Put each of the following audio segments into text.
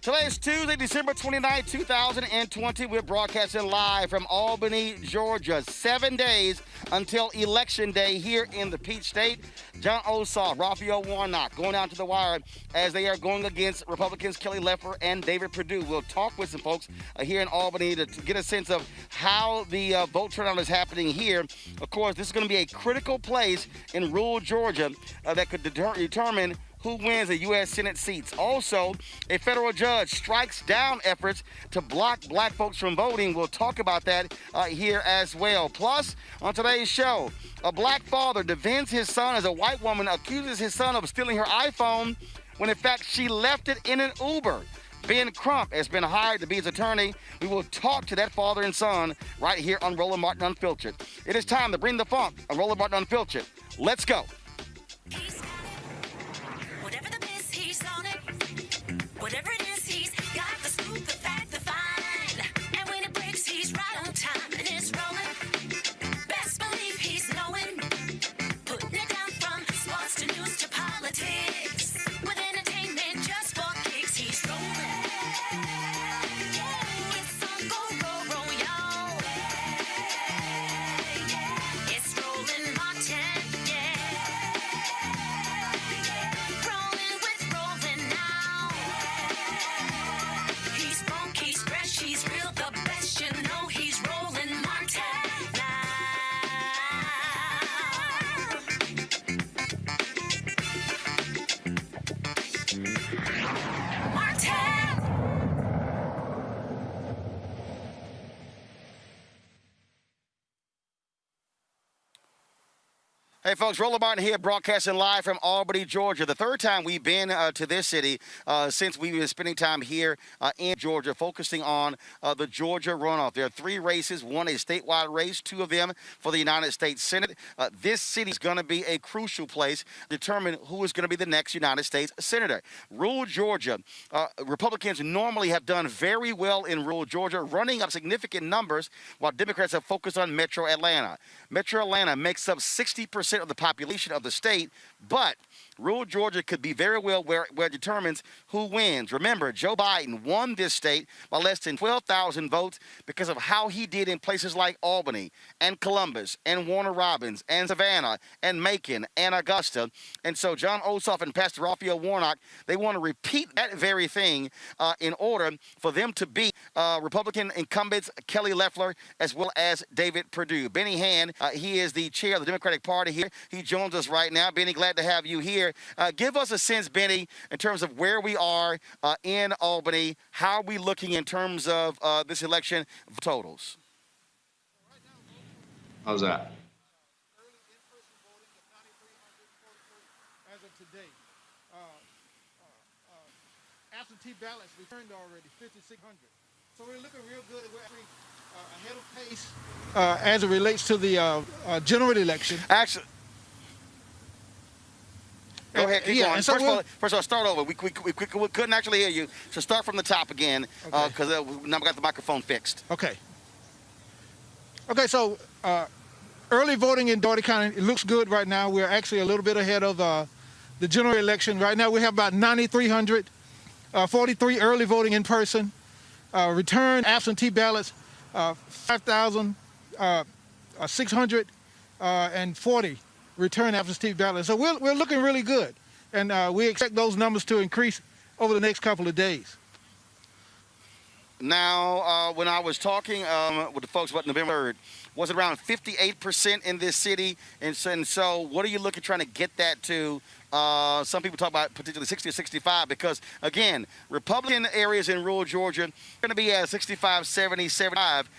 Today is Tuesday, December 29, 2020. We're broadcasting live from Albany, Georgia. 7 days until Election Day here in the Peach State. Jon Ossoff, Raphael Warnock going down to the wire as they are going against Republicans Kelly Loeffler and David Perdue. We'll talk with some folks here in Albany to get a sense of how the vote turnout is happening here. Of course, this is going to be a critical place in rural Georgia that could determine who wins the U.S. Senate seats. Also, a federal judge strikes down efforts to block black folks from voting. We'll talk about that here as well. Plus, on today's show, a black father defends his son as a white woman accuses his son of stealing her iPhone when in fact she left it in an Uber. Ben Crump has been hired to be his attorney. We will talk to that father and son right here on Roland Martin Unfiltered. It is time to bring the funk on Roland Martin Unfiltered. Let's go. Whatever it is, he's got the scoop, the fact, the find. And when it breaks, he's right on time and it's rolling. Best believe he's knowing. Putting it down from sports to news to politics. With entertainment just for kicks, he's rolling. It's on go, y'all. It's Roland Martin, Rolling with Roland now. He's funky, he's fresh, he's real, the best, you know he's Roland Martin now. Martin! Hey folks, Roland Martin here, broadcasting live from Albany, Georgia. The third time we've been to this city since we've been spending time here in Georgia, focusing on the Georgia runoff. There are 3 races, one a statewide race, 2 of them for the United States Senate. This city is going to be a crucial place to determine who is going to be the next United States Senator. Rural Georgia, Republicans normally have done very well in rural Georgia, running up significant numbers, while Democrats have focused on Metro Atlanta. Metro Atlanta makes up 60% of the population of the state, but rural Georgia could be very well where it determines who wins. Remember, Joe Biden won this state by less than 12,000 votes because of how he did in places like Albany and Columbus and Warner Robins and Savannah and Macon and Augusta. And so Jon Ossoff and Pastor Raphael Warnock, they want to repeat that very thing in order for them to beat Republican incumbents Kelly Loeffler as well as David Perdue. Benny Hand, he is the chair of the Democratic Party here. He joins us right now. Benny, glad to have you here. Give us a sense, Benny, in terms of where we are in Albany. How are we looking in terms of this election totals? How's that? Early in-person voting of 9,343 as of today. Absentee ballots returned already, 5,600. So we're looking real good. We're actually ahead of pace as it relates to the general election. Actually, go ahead, keep going. So first of all, start over. We couldn't actually hear you, so start from the top again, because now we got the microphone fixed. Okay, so early voting in Dougherty County, it looks good right now. We're actually a little bit ahead of the general election. Right now we have about 9,343 early voting in person. Return absentee ballots, 5,640 return absentee ballots. So we're looking really good, and we expect those numbers to increase over the next couple of days. Now, when I was talking with the folks about November 3rd, was it around 58% in this city? And so what are you looking, trying to get that to? Some people talk about potentially 60 or 65 because, again, Republican areas in rural Georgia are going to be at 65, 70, 75.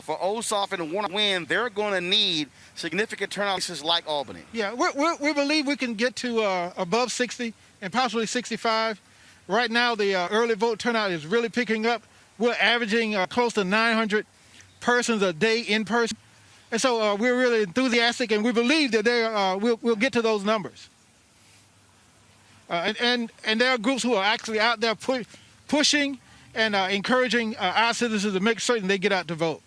For Ossoff and Warner to win, they're going to need significant turnout places like Albany. Yeah, we believe we can get to above 60 and possibly 65. Right now, the early vote turnout is really picking up. We're averaging close to 900 persons a day in person. And so we're really enthusiastic, and we believe that we'll get to those numbers. And there are groups who are actually out there pushing and encouraging our citizens to make certain they get out to vote.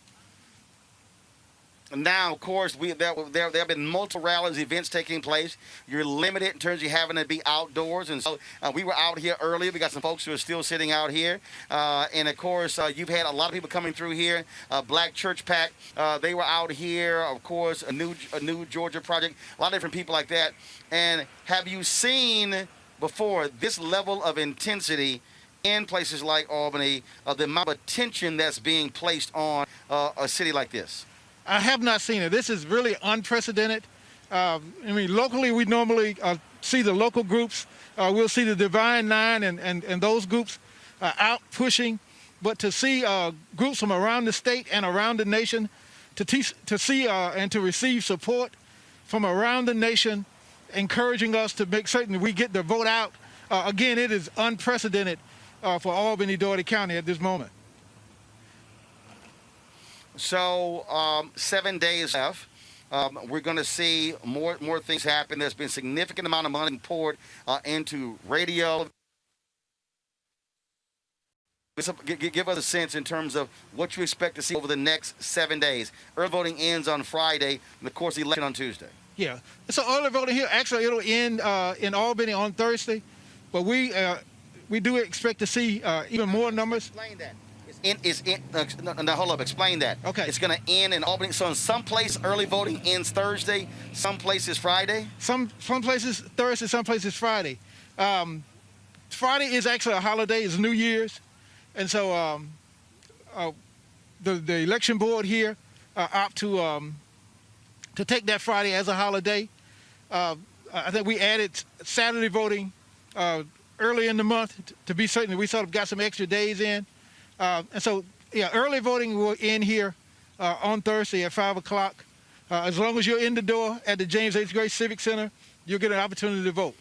Now, of course, there have been multiple rallies, events taking place. You're limited in terms of having to be outdoors, and so we were out here earlier. We got some folks who are still sitting out here, and of course, you've had a lot of people coming through here. Black Church Pack, they were out here. Of course, a new Georgia project, a lot of different people like that. And have you seen before this level of intensity in places like Albany, the amount of attention that's being placed on a city like this? I have not seen it. This is really unprecedented. Locally, we normally see the local groups. We'll see the Divine Nine and those groups out pushing. But to see groups from around the state and around the nation, to see and to receive support from around the nation, encouraging us to make certain we get the vote out, again, it is unprecedented for Albany, Dougherty County at this moment. So 7 days left. We're going to see more things happen. There's been a significant amount of money poured into radio. Give us a sense in terms of what you expect to see over the next 7 days. Early voting ends on Friday, and of course, the election on Tuesday. Yeah, so early voting here, actually, it'll end in Albany on Thursday, but we do expect to see even more numbers. Explain that. No, hold up. Explain that. Okay. It's going to end in Albany. So in some place, early voting ends Thursday. Some places Friday. Some places Thursday. Some places Friday. Friday is actually a holiday. It's New Year's, and so the election board here opt to take that Friday as a holiday. I think we added Saturday voting early in the month to be certain that we sort of got some extra days in. And so, yeah, early voting will end here on Thursday at 5 o'clock. As long as you're in the door at the James H. Gray Civic Center, you'll get an opportunity to vote.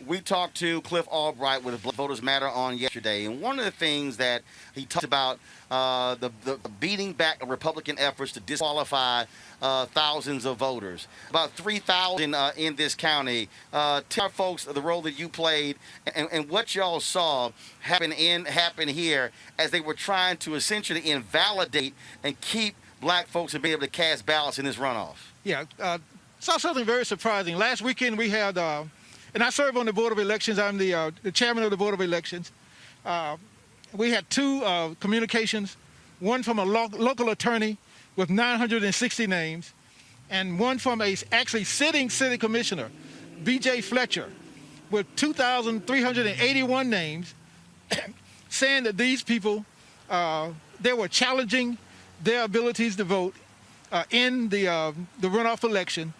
We talked to Cliff Albright with Black Voters Matter on yesterday, and one of the things that he talked about, the beating back of Republican efforts to disqualify thousands of voters, about 3,000 in this county. Tell our folks the role that you played and what y'all saw happen here as they were trying to essentially invalidate and keep black folks from being able to cast ballots in this runoff. Yeah, saw something very surprising. Last weekend we had, and I serve on the Board of Elections. I'm the chairman of the Board of Elections. We had two communications, one from a local attorney with 960 names, and one from a actually sitting city commissioner, B.J. Fletcher, with 2,381 names, saying that these people, they were challenging their abilities to vote in the runoff election,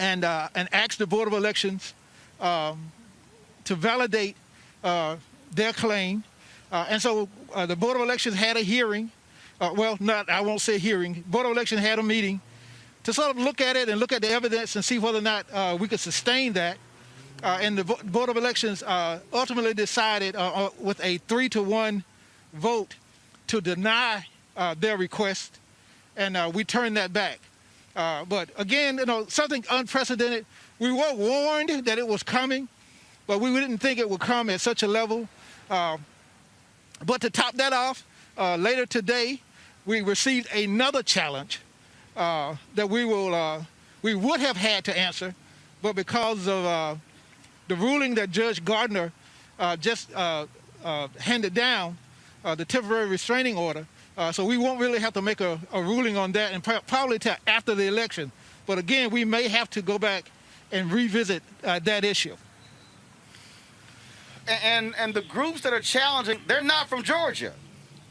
and asked the Board of Elections to validate their claim. And so the Board of Elections had a hearing. I won't say hearing. Board of Elections had a meeting to sort of look at it and look at the evidence and see whether or not we could sustain that. And the Board of Elections ultimately decided with a 3-1 vote to deny their request, and we turned that back. But again, something unprecedented. We were warned that it was coming, but we didn't think it would come at such a level. But to top that off, later today, we received another challenge that we would have had to answer, but because of the ruling that Judge Gardner just handed down, the temporary restraining order, so we won't really have to make a ruling on that, and probably till after the election. But again, we may have to go back and revisit that issue. And the groups that are challenging, they're not from Georgia.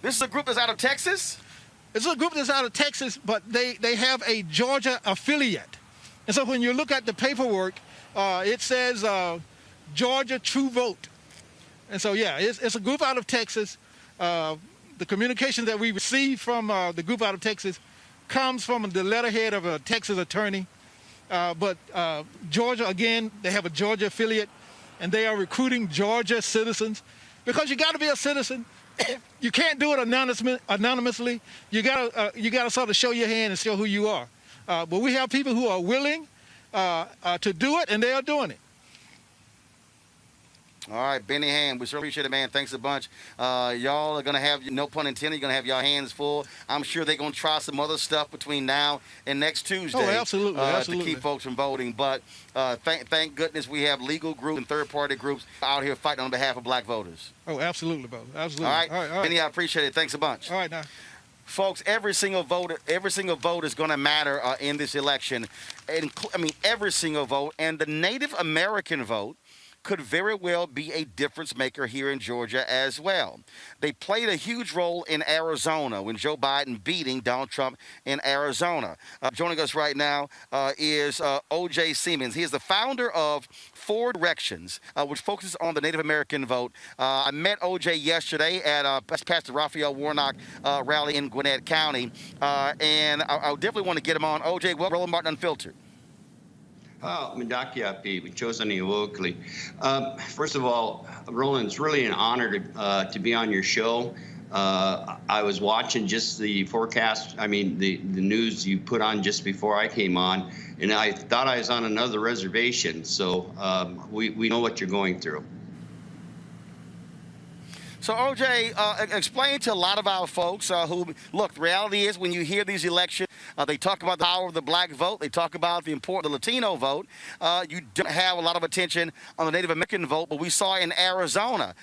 This is a group that's out of Texas? It's a group that's out of Texas, but they have a Georgia affiliate. And so when you look at the paperwork, it says Georgia True Vote. And so, yeah, it's a group out of Texas. The communication that we received from the group out of Texas comes from the letterhead of a Texas attorney. But Georgia, again, they have a Georgia affiliate, and they are recruiting Georgia citizens. Because you got to be a citizen. You can't do it anonymously. You gotta sort of show your hand and show who you are. But we have people who are willing to do it, and they are doing it. All right, Benny Hand, we sure appreciate it, man. Thanks a bunch. Y'all are going to have, no pun intended, you're going to have your hands full. I'm sure they're going to try some other stuff between now and next Tuesday. Oh, absolutely, absolutely. To keep folks from voting. But thank goodness we have legal groups and third-party groups out here fighting on behalf of black voters. Oh, absolutely, brother. Absolutely. All right, all right. Benny, I appreciate it. Thanks a bunch. All right, now. Folks, every single vote is going to matter in this election. Every single vote. And the Native American vote could very well be a difference maker here in Georgia as well. They played a huge role in Arizona when Joe Biden beating Donald Trump in Arizona. Joining us right now is O.J. Siemens. He is the founder of Four Directions, which focuses on the Native American vote. I met O.J. yesterday at Pastor Raphael Warnock rally in Gwinnett County, and I definitely want to get him on. O.J., welcome to Roland Martin Unfiltered. Medaki Api, we chosen you locally. First of all, Roland, it's really an honor to be on your show. I was watching just the forecast, the news you put on just before I came on, and I thought I was on another reservation. So we know what you're going through. So, OJ, explain to a lot of our folks who, look, the reality is when you hear these elections, they talk about the power of the black vote. They talk about the importance of the Latino vote. You don't have a lot of attention on the Native American vote, but we saw in Arizona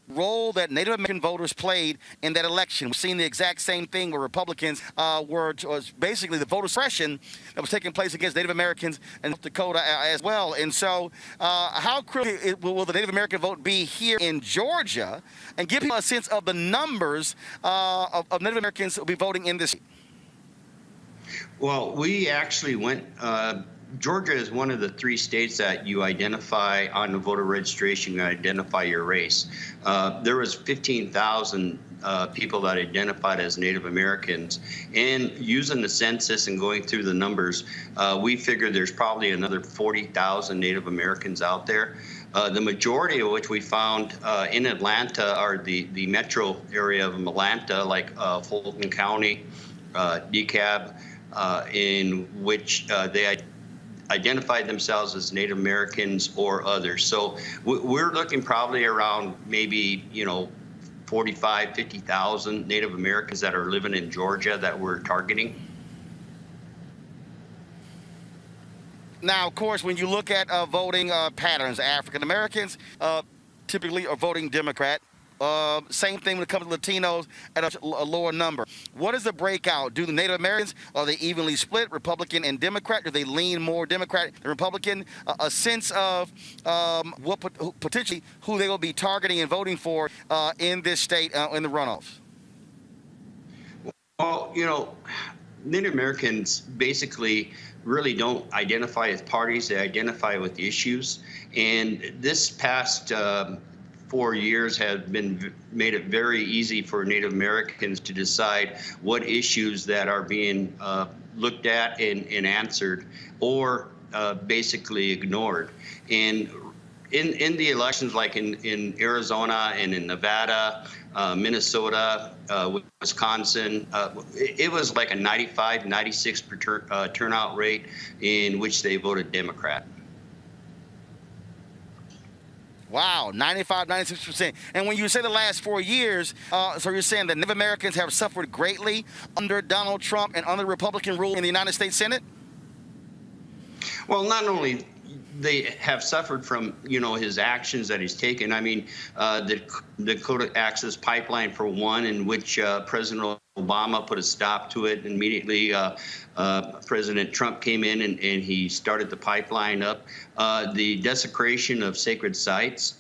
role that Native American voters played in that election. We've seen the exact same thing where Republicans was basically the voter suppression that was taking place against Native Americans in North Dakota as well. And so how critical will the Native American vote be here in Georgia? And give people a sense of the numbers of Native Americans who will be voting in this. Well, we actually went, Georgia is one of the 3 states that you identify on the voter registration, you identify your race. There was 15,000 people that identified as Native Americans. And using the census and going through the numbers, we figured there's probably another 40,000 Native Americans out there. The majority of which we found in Atlanta, or the metro area of Atlanta, like Fulton County, DeKalb, in which they identified themselves as Native Americans or others. So we're looking probably around maybe, 45, 50,000 Native Americans that are living in Georgia that we're targeting. Now, of course, when you look at voting patterns, African Americans typically are voting Democrat. Same thing when it comes to Latinos at a lower number. What is the breakout? Do the Native Americans, are they evenly split, Republican and Democrat? Do they lean more Democrat than Republican? A sense of potentially who they will be targeting and voting for in this state in the runoffs? Well, Native Americans basically really don't identify as parties. They identify with issues. And this past 4 years have made it very easy for Native Americans to decide what issues that are being looked at and answered, or basically ignored. And in the elections, like in Arizona and in Nevada, Minnesota, Wisconsin, it was like a 95, 96 turnout rate in which they voted Democrat. Wow, 95, 96%. And when you say the last 4 years, so you're saying that Native Americans have suffered greatly under Donald Trump and under Republican rule in the United States Senate? Well, not only they have suffered from, his actions that he's taken. The Dakota Access Pipeline, for one, in which President Obama put a stop to it immediately. President Trump came in and he started the pipeline up. The desecration of sacred sites.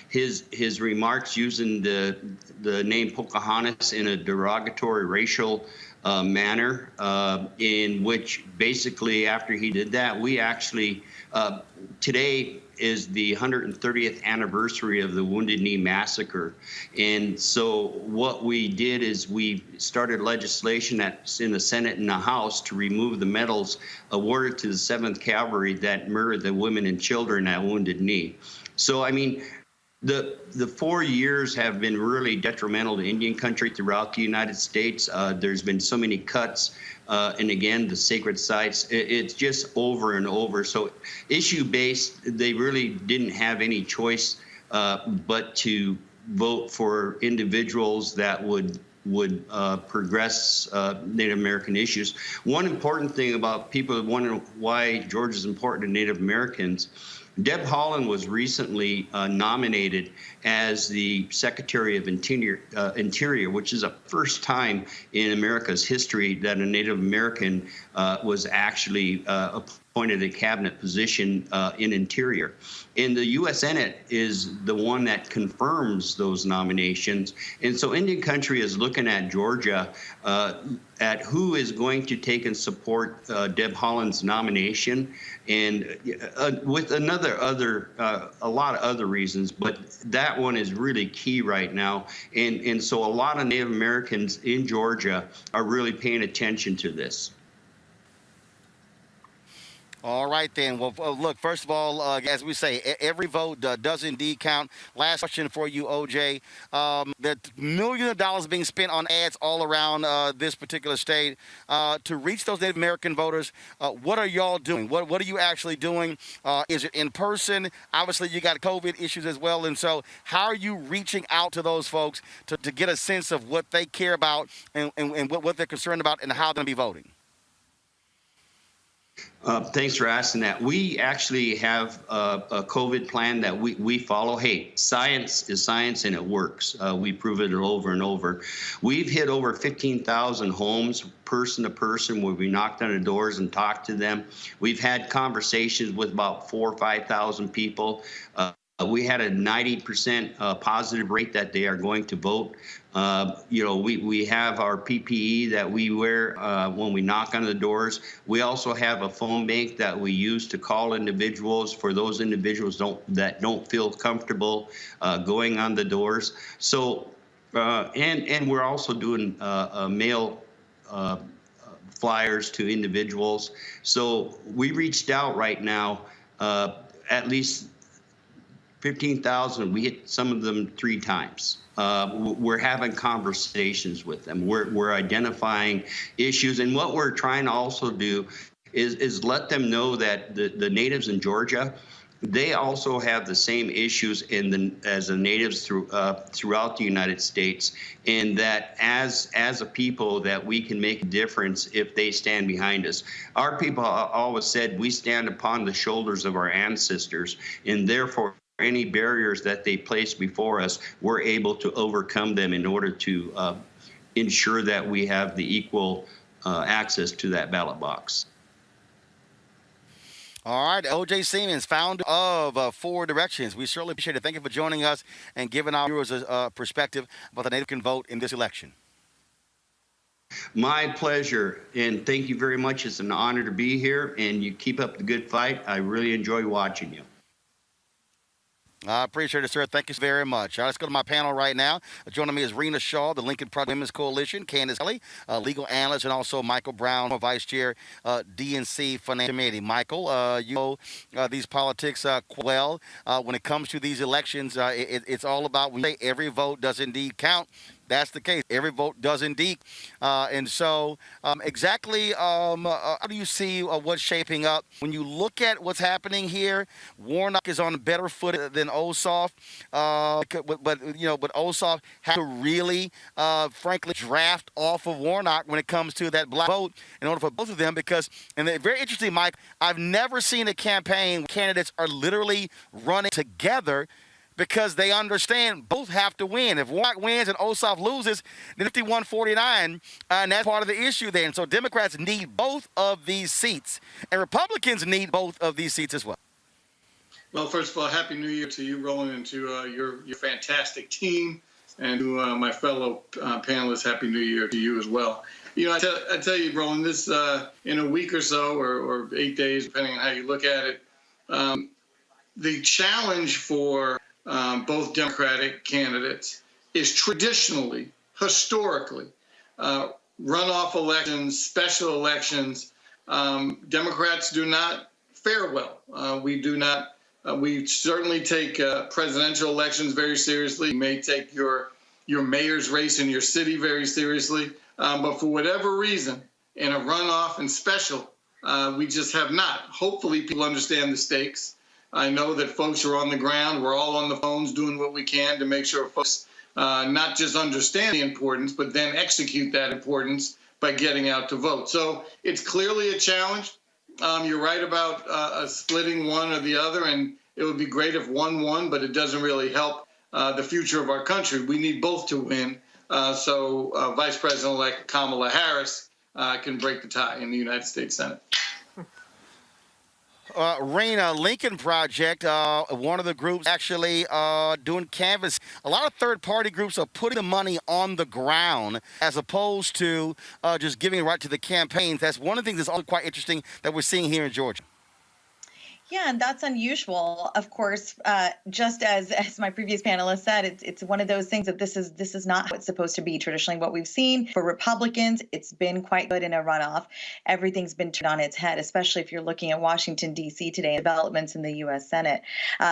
His remarks using the name Pocahontas in a derogatory racial manner, in which basically after he did that, we actually, today is the 130th anniversary of the Wounded Knee Massacre. And so what we did is we started legislation that's in the Senate and the House to remove the medals awarded to the 7th Cavalry that murdered the women and children at Wounded Knee. So, the 4 years have been really detrimental to Indian country throughout the United States. There's been so many cuts. And again, the sacred sites, it's just over and over. So issue-based, they really didn't have any choice but to vote for individuals that would progress Native American issues. One important thing about people wondering why Georgia is important to Native Americans, Deb Haaland was recently nominated as the Secretary of Interior, which is a first time in America's history that a Native American was actually appointed a cabinet position in Interior. And the U.S. Senate is the one that confirms those nominations. And so Indian Country is looking at Georgia at who is going to take and support Deb Haaland's nomination, and with a lot of other reasons, but that one is really key right now. And so a lot of Native Americans in Georgia are really paying attention to this. All right, then. Well, look, first of all, as we say, every vote does indeed count. Last question for you, OJ. There millions of dollars being spent on ads all around this particular state. To reach those Native American voters, what are y'all doing? What are you actually doing? Is it in person? Obviously, you got COVID issues as well. And so how are you reaching out to those folks to get a sense of what they care about and what they're concerned about and how they're going to be voting? Thanks for asking that. We actually have a COVID plan that we follow. Hey, science is science and it works. We prove it over and over. We've hit over 15,000 homes person to person where we knocked on the doors and talked to them. We've had conversations with about 4,000 or 5,000 people. We had a 90% positive rate that they are going to vote. We have our PPE that we wear when we knock on the doors. We also have a phone bank that we use to call individuals for those individuals that don't feel comfortable going on the doors. So, and we're also doing mail flyers to individuals. So we reached out right now, at least 15,000. We hit some of them 3 times. We're having conversations with them. We're identifying issues, and what we're trying to also do is let them know that the natives in Georgia, they also have the same issues as the natives throughout the United States, and that as a people that we can make a difference if they stand behind us. Our people always said we stand upon the shoulders of our ancestors, and therefore any barriers that they place before us, we're able to overcome them in order to ensure that we have the equal access to that ballot box. All right, OJ Siemens, founder of 4 Directions. We certainly appreciate it. Thank you for joining us and giving our viewers a perspective about the Native can vote in this election. My pleasure, and thank you very much. It's an honor to be here, and you keep up the good fight. I really enjoy watching you. I appreciate it, sir. Thank you very much. All right, let's go to my panel right now. Joining me is Rena Shaw, the Lincoln Project Women's Coalition, Candace Kelly, legal analyst, and also Michael Brown, Vice Chair, DNC Financial Committee. Michael, you know these politics well. When it comes to these elections, it's all about when you say every vote does indeed count. That's the case. Every vote does indeed. And so exactly how do you see what's shaping up? When you look at what's happening here, Warnock is on a better foot than Ossoff. But Ossoff had to really, frankly, draft off of Warnock when it comes to that black vote in order for both of them because, and they're very interesting, Mike, I've never seen a campaign where candidates are literally running together because they understand both have to win. If Warnock wins and Ossoff loses, then 51-49, and that's part of the issue there. And so Democrats need both of these seats, and Republicans need both of these seats as well. Well, first of all, Happy New Year to you, Roland, and to your fantastic team, and to my fellow panelists, Happy New Year to you as well. You know, I tell you, Roland, this in a week or so, or 8 days, depending on how you look at it, the challenge for both Democratic candidates is traditionally, historically, runoff elections, special elections. Democrats do not fare well. We do not. We certainly take presidential elections very seriously. You may take your mayor's race in your city very seriously. But for whatever reason, in a runoff and special, we just have not. Hopefully, people understand the stakes. I know that folks are on the ground. We're all on the phones doing what we can to make sure folks not just understand the importance, but then execute that importance by getting out to vote. So it's clearly a challenge. You're right about splitting one or the other, and it would be great if one won, but it doesn't really help the future of our country. We need both to win. So Vice President-elect Kamala Harris can break the tie in the United States Senate. Raina, Lincoln Project, one of the groups actually doing canvas. A lot of third-party groups are putting the money on the ground as opposed to just giving it right to the campaigns. That's one of the things that's also quite interesting that we're seeing here in Georgia. Yeah, and that's unusual. Of course, just as my previous panelist said, it's one of those things that this is not how it's supposed to be. Traditionally, what we've seen for Republicans, it's been quite good in a runoff. Everything's been turned on its head, especially if you're looking at Washington, D.C. today, developments in the U.S. Senate.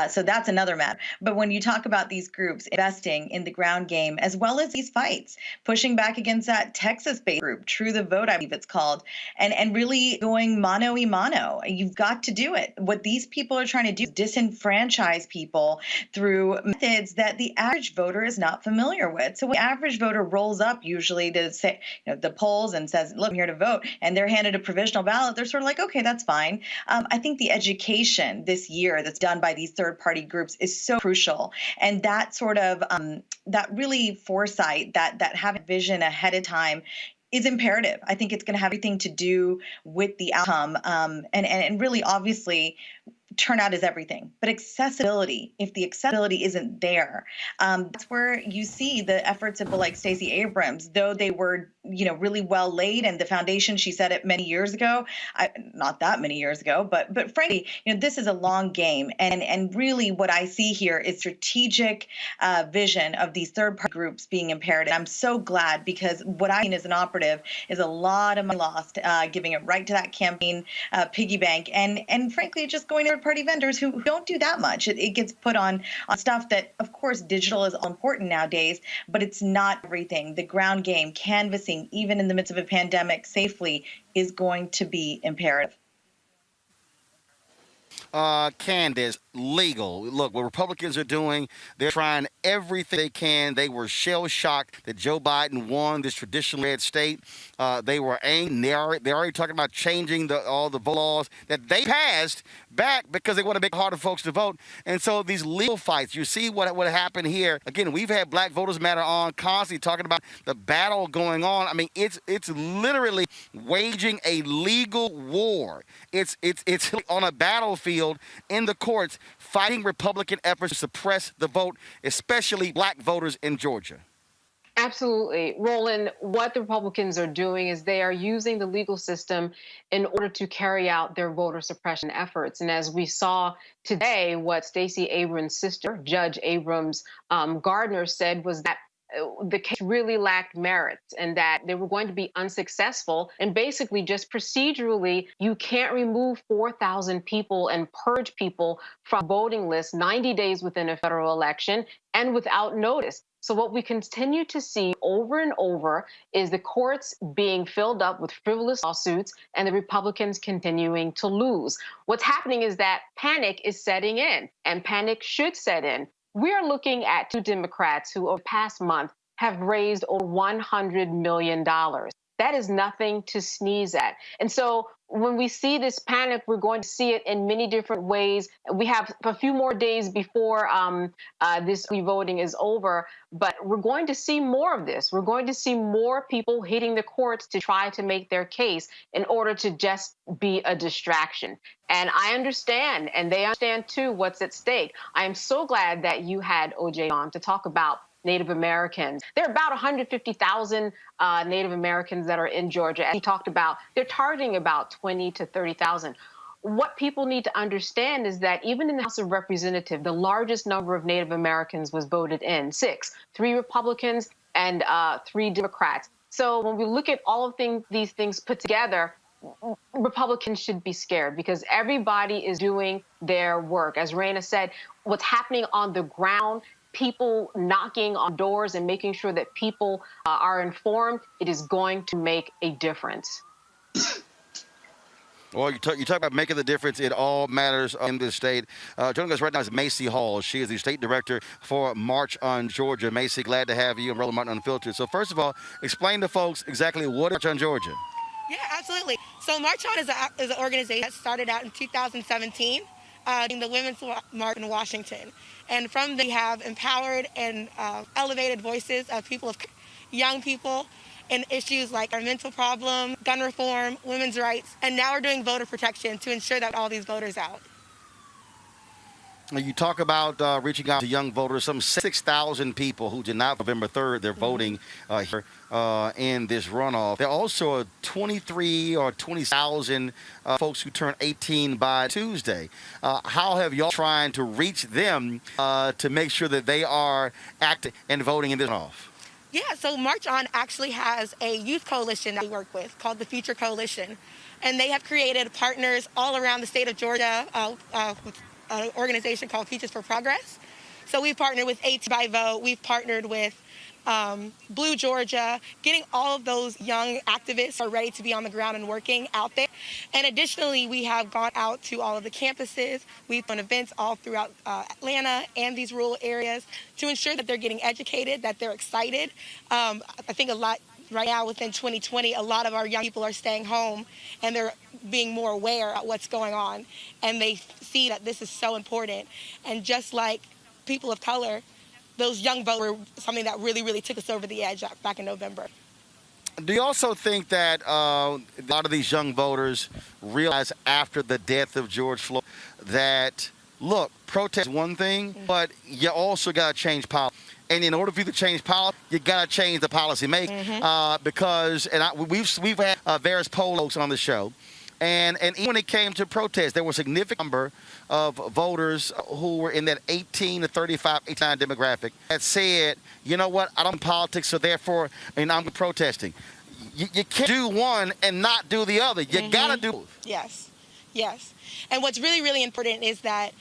So that's another matter. But when you talk about these groups investing in the ground game, as well as these fights, pushing back against that Texas-based group, True the Vote, I believe it's called, and really going mano a mano, you've got to do it. What these people are trying to do is disenfranchise people through methods that the average voter is not familiar with. So when the average voter rolls up usually to say, the polls and says, look, I'm here to vote, and they're handed a provisional ballot, they're sort of like, okay, that's fine. I think the education this year that's done by these third-party groups is so crucial. And that sort of, that really foresight, that having vision ahead of time is imperative. I think it's going to have everything to do with the outcome. And really, obviously, turnout is everything. But accessibility, if the accessibility isn't there, that's where you see the efforts of people like Stacey Abrams, though they were, really well laid, and the foundation, she said it many years ago, not that many years ago, but frankly, this is a long game. And really what I see here is strategic vision of these third-party groups being impaired. And I'm so glad, because what I mean as an operative is a lot of money lost, giving it right to that campaign piggy bank, and frankly, just going to third-party vendors who don't do that much. It gets put on stuff that, of course, digital is all important nowadays, but it's not everything. The ground game, canvassing, even in the midst of a pandemic safely, is going to be imperative. Candace, legal. Look, what Republicans are doing, they're trying everything they can. They were shell-shocked that Joe Biden won this traditional red state. They were angry. They're already talking about changing all the vote laws that they passed back because they want to make it harder for folks to vote. And so these legal fights, you see what happened here. Again, we've had Black Voters Matter on constantly talking about the battle going on. I mean, it's literally waging a legal war. It's on a battlefield in the courts, fighting Republican efforts to suppress the vote, especially Black voters in Georgia. Absolutely. Roland, what the Republicans are doing is they are using the legal system in order to carry out their voter suppression efforts. And as we saw today, what Stacey Abrams' sister, Judge Abrams Gardner, said was that the case really lacked merit and that they were going to be unsuccessful. And basically, just procedurally, you can't remove 4,000 people and purge people from voting lists 90 days within a federal election and without notice. So what we continue to see over and over is the courts being filled up with frivolous lawsuits and the Republicans continuing to lose. What's happening is that panic is setting in, and panic should set in. We are looking at two Democrats who over the past month have raised over $100 million. That is nothing to sneeze at. And so when we see this panic, we're going to see it in many different ways. We have a few more days before this voting is over, but we're going to see more of this. We're going to see more people hitting the courts to try to make their case in order to just be a distraction. And I understand, and they understand too, what's at stake. I am so glad that you had OJ on to talk about Native Americans. There are about 150,000 Native Americans that are in Georgia. As he talked about, they're targeting about 20 to 30,000. What people need to understand is that even in the House of Representatives, the largest number of Native Americans was voted in, 6, 3 Republicans and 3 Democrats. So when we look at all of these things put together, Republicans should be scared because everybody is doing their work. As Raina said, what's happening on the ground, people knocking on doors and making sure that people are informed, it is going to make a difference. Well, you talk about making the difference. It all matters in this state. Joining us right now is Macy Hall. She is the state director for March on Georgia. Macy, glad to have you on Roland Unfiltered. So first of all, explain to folks exactly what is March on Georgia. Yeah, absolutely. So March On is an organization that started out in 2017 in the Women's March in Washington. And from there, we have empowered and elevated voices of young people in issues like our mental problem, gun reform, women's rights, and now we're doing voter protection to ensure that all these voters out. You talk about reaching out to young voters. Some 6,000 people who did not November 3rd, they're voting here in this runoff. There are also 23 or 20,000 folks who turn 18 by Tuesday. How have y'all trying to reach them to make sure that they are active and voting in this runoff? Yeah, so March On actually has a youth coalition that we work with called the Future Coalition. And they have created partners all around the state of Georgia with an organization called Futures for Progress. So we've partnered with 18 by Vote. We've partnered with Blue Georgia, getting all of those young activists who are ready to be on the ground and working out there. And additionally, we have gone out to all of the campuses. We've done events all throughout Atlanta and these rural areas to ensure that they're getting educated, that they're excited. I think a lot right now within 2020, a lot of our young people are staying home and they're being more aware of what's going on. And they see that this is so important. And just like people of color, those young voters were something that really, really took us over the edge back in November. Do you also think that a lot of these young voters realize after the death of George Floyd that, look, protest is one thing, but you also got to change policy. And in order for you to change policy, you got to change the policy making. Because we've had various poll folks on the show. And even when it came to protest, there were a significant number of voters who were in that 18 to 35, 89 demographic that said, you know what, I don't politics, so therefore, I'm protesting. You can't do one and not do the other. You got to do both. Yes, yes. And what's really, really important is that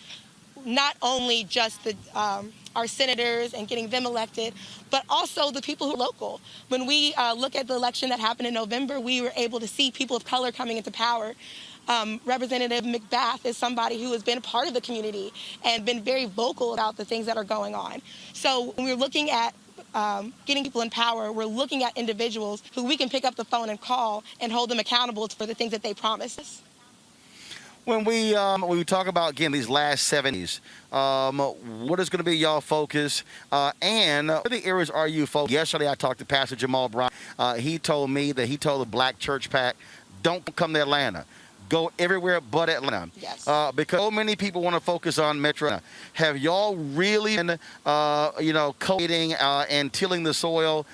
not only just our senators and getting them elected, but also the people who are local. When we look at the election that happened in November, we were able to see people of color coming into power. Representative McBath is somebody who has been a part of the community and been very vocal about the things that are going on. So when we're looking at getting people in power, we're looking at individuals who we can pick up the phone and call and hold them accountable for the things that they promised us. When we talk about, again, these last 7 days, what is going to be y'all focus? And what the areas are you focused? Yesterday, I talked to Pastor Jamal Brown. He told me that he told the Black Church Pack, don't come to Atlanta. Go everywhere but Atlanta. Yes. Because so many people want to focus on Metro Atlanta. Have y'all really been, cultivating and tilling the soil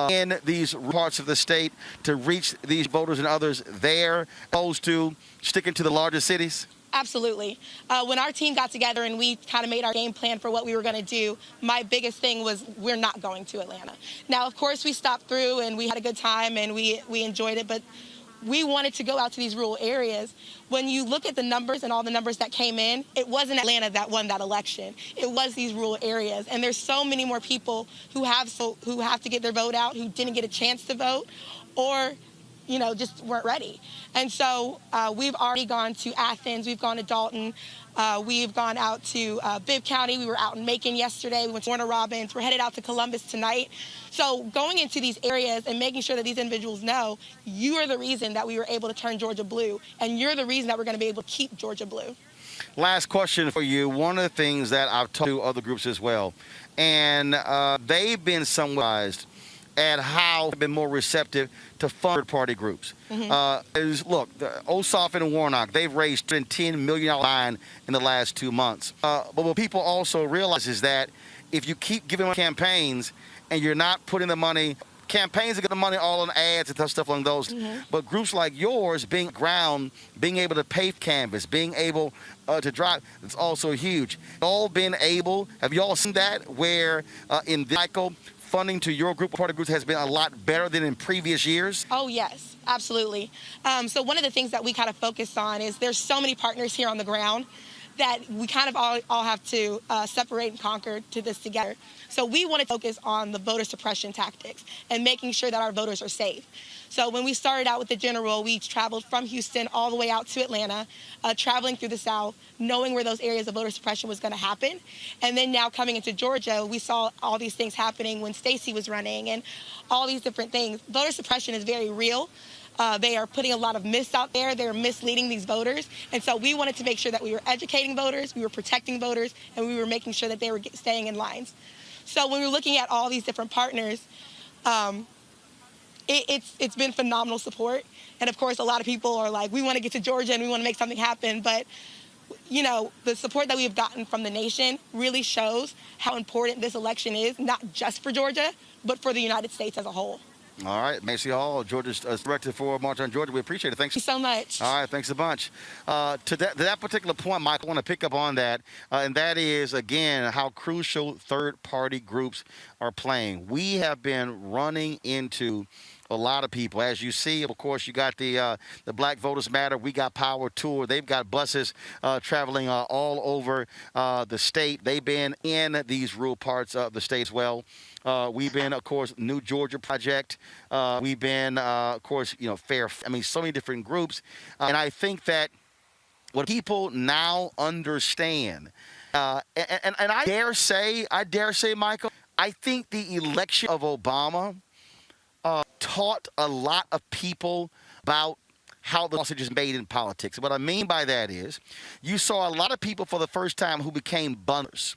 in these parts of the state to reach these voters and others there, opposed to sticking to the larger cities? Absolutely. When our team got together and we kind of made our game plan for what we were going to do, my biggest thing was we're not going to Atlanta. Now, of course, we stopped through and we had a good time and we enjoyed it, but we wanted to go out to these rural areas. When you look at the numbers and all the numbers that came in, it wasn't Atlanta that won that election. It was these rural areas. And there's so many more people who have to get their vote out, who didn't get a chance to vote, or just weren't ready. And so we've already gone to Athens, we've gone to Dalton, we've gone out to Bibb County, we were out in Macon yesterday, we went to Warner Robins, we're headed out to Columbus tonight. So going into these areas and making sure that these individuals know you are the reason that we were able to turn Georgia blue, and you're the reason that we're going to be able to keep Georgia blue. Last question for you. One of the things that I've talked to other groups as well, and they've been surprised at how they've been more receptive to third-party groups. Look, Ossoff and Warnock, they've raised $10 million line in the last 2 months. But what people also realize is that if you keep giving them campaigns and you're not putting the money, campaigns are getting the money all on ads and stuff along those. But groups like yours, being ground, being able to pave canvas, being able to drive, it's also huge. Have you all seen that where in this cycle, funding to your group, party groups, has been a lot better than in previous years? Oh, yes, absolutely. So one of the things that we kind of focus on is there's so many partners here on the ground that we kind of all have to separate and conquer to this together. So we want to focus on the voter suppression tactics and making sure that our voters are safe. So when we started out with the general, we traveled from Houston all the way out to Atlanta, traveling through the South, knowing where those areas of voter suppression was going to happen. And then now coming into Georgia, we saw all these things happening when Stacey was running and all these different things. Voter suppression is very real. They are putting a lot of myths out there. They're misleading these voters. And so we wanted to make sure that we were educating voters, we were protecting voters, and we were making sure that they were staying in lines. So when we're looking at all these different partners, it's been phenomenal support. And of course, a lot of people are like, we want to get to Georgia and we want to make something happen. But, you know, the support that we've gotten from the nation really shows how important this election is, not just for Georgia, but for the United States as a whole. All right, Macy Hall, Georgia's director for March on Georgia. We appreciate it. Thanks. Thank you so much. All right, thanks a bunch. To that particular point, Mike, I want to pick up on that, and that is, again, how crucial third-party groups are playing. We have been running into a lot of people. As you see, of course, you got the Black Voters Matter. We got Power Tour. They've got buses traveling all over the state. They've been in these rural parts of the state as well. We've been, of course, New Georgia Project. We've been, of course, so many different groups. And I think that what people now understand, and I dare say, Michael, I think the election of Obama taught a lot of people about how the sausage is made in politics. What I mean by that is you saw a lot of people for the first time who became bundlers,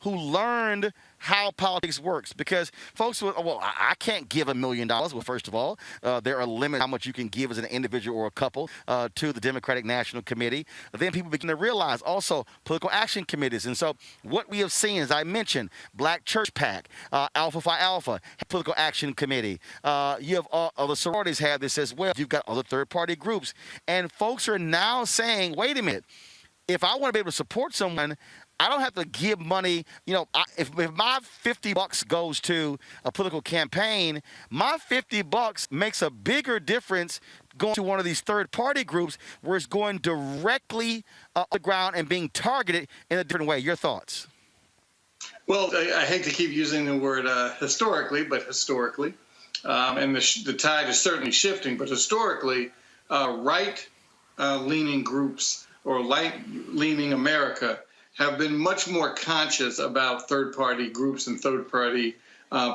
who learned how politics works. Because folks were, well, I can't give $1 million. Well, first of all, there are limits how much you can give as an individual or a couple to the Democratic National Committee. Then people begin to realize also political action committees. And so what we have seen, as I mentioned, Black Church PAC, Alpha Phi Alpha, Political Action Committee. You have other sororities have this as well. You've got other third-party groups. And folks are now saying, wait a minute, if I want to be able to support someone, I don't have to give money. If my $50 goes to a political campaign, my $50 makes a bigger difference going to one of these third-party groups where it's going directly on the ground and being targeted in a different way. Your thoughts? Well, I hate to keep using the word historically, but historically, and the tide is certainly shifting, but historically, right-leaning groups or right-leaning America have been much more conscious about third-party groups and third-party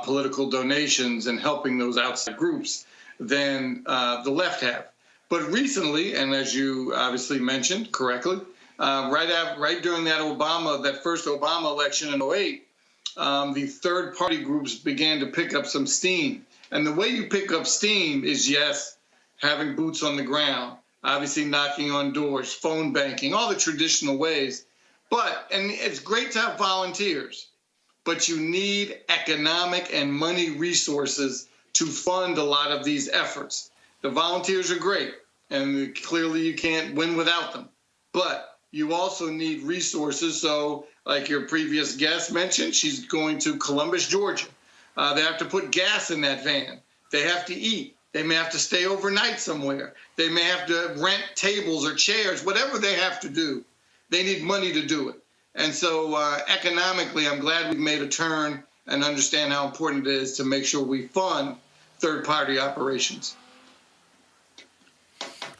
political donations and helping those outside groups than the left have. But recently, and as you obviously mentioned correctly, right during that first Obama election in 2008, the third-party groups began to pick up some steam. And the way you pick up steam is, yes, having boots on the ground, obviously knocking on doors, phone banking, all the traditional ways. And it's great to have volunteers, but you need economic and money resources to fund a lot of these efforts. The volunteers are great, and clearly you can't win without them. But you also need resources. So like your previous guest mentioned, she's going to Columbus, Georgia. They have to put gas in that van. They have to eat. They may have to stay overnight somewhere. They may have to rent tables or chairs, whatever they have to do. They need money to do it. And so economically, I'm glad we've made a turn and understand how important it is to make sure we fund third-party operations.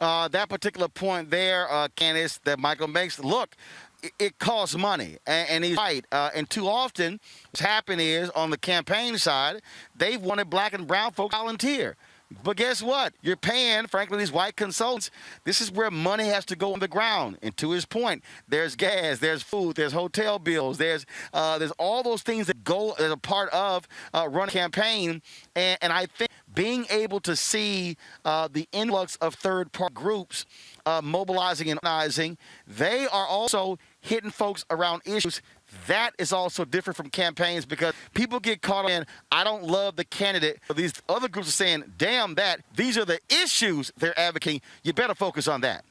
That particular point there, Candace, that Michael makes, look, it costs money, and he's right. And too often, what's happened is, on the campaign side, they've wanted black and brown folks to volunteer. But guess what? You're paying, frankly, these white consultants. This is where money has to go on the ground. And to his point, there's gas, there's food, there's hotel bills, there's all those things that go as a part of running a campaign. And I think being able to see the influx of third-party groups mobilizing and organizing, they are also hitting folks around issues. That is also different from campaigns, because people get caught in, I don't love the candidate. These other groups are saying, damn that, these are the issues they're advocating. You better focus on that.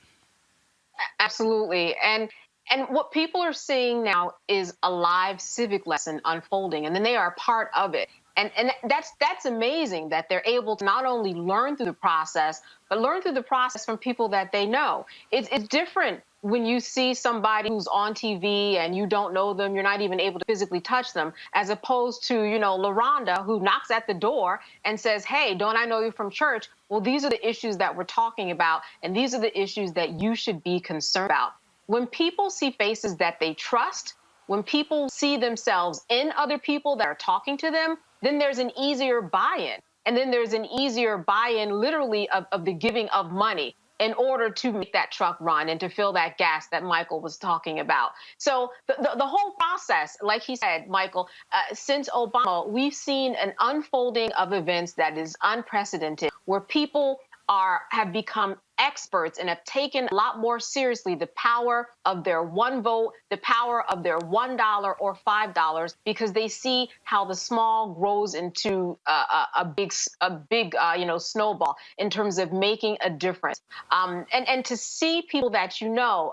Absolutely. And what people are seeing now is a live civic lesson unfolding, and then they are a part of it. And that's amazing that they're able to not only learn through the process, but learn through the process from people that they know. It's different when you see somebody who's on TV and you don't know them, you're not even able to physically touch them, as opposed to, LaRonda, who knocks at the door and says, hey, don't I know you from church? Well, these are the issues that we're talking about, and these are the issues that you should be concerned about. When people see faces that they trust, when people see themselves in other people that are talking to them, then there's an easier buy-in. And then there's an easier buy-in, literally, of the giving of money in order to make that truck run and to fill that gas that Michael was talking about. So the whole process, like he said, Michael, since Obama, we've seen an unfolding of events that is unprecedented, where people have become experts and have taken a lot more seriously the power of their one vote, the power of their $1 or $5, because they see how the small grows into a big snowball in terms of making a difference. And to see people that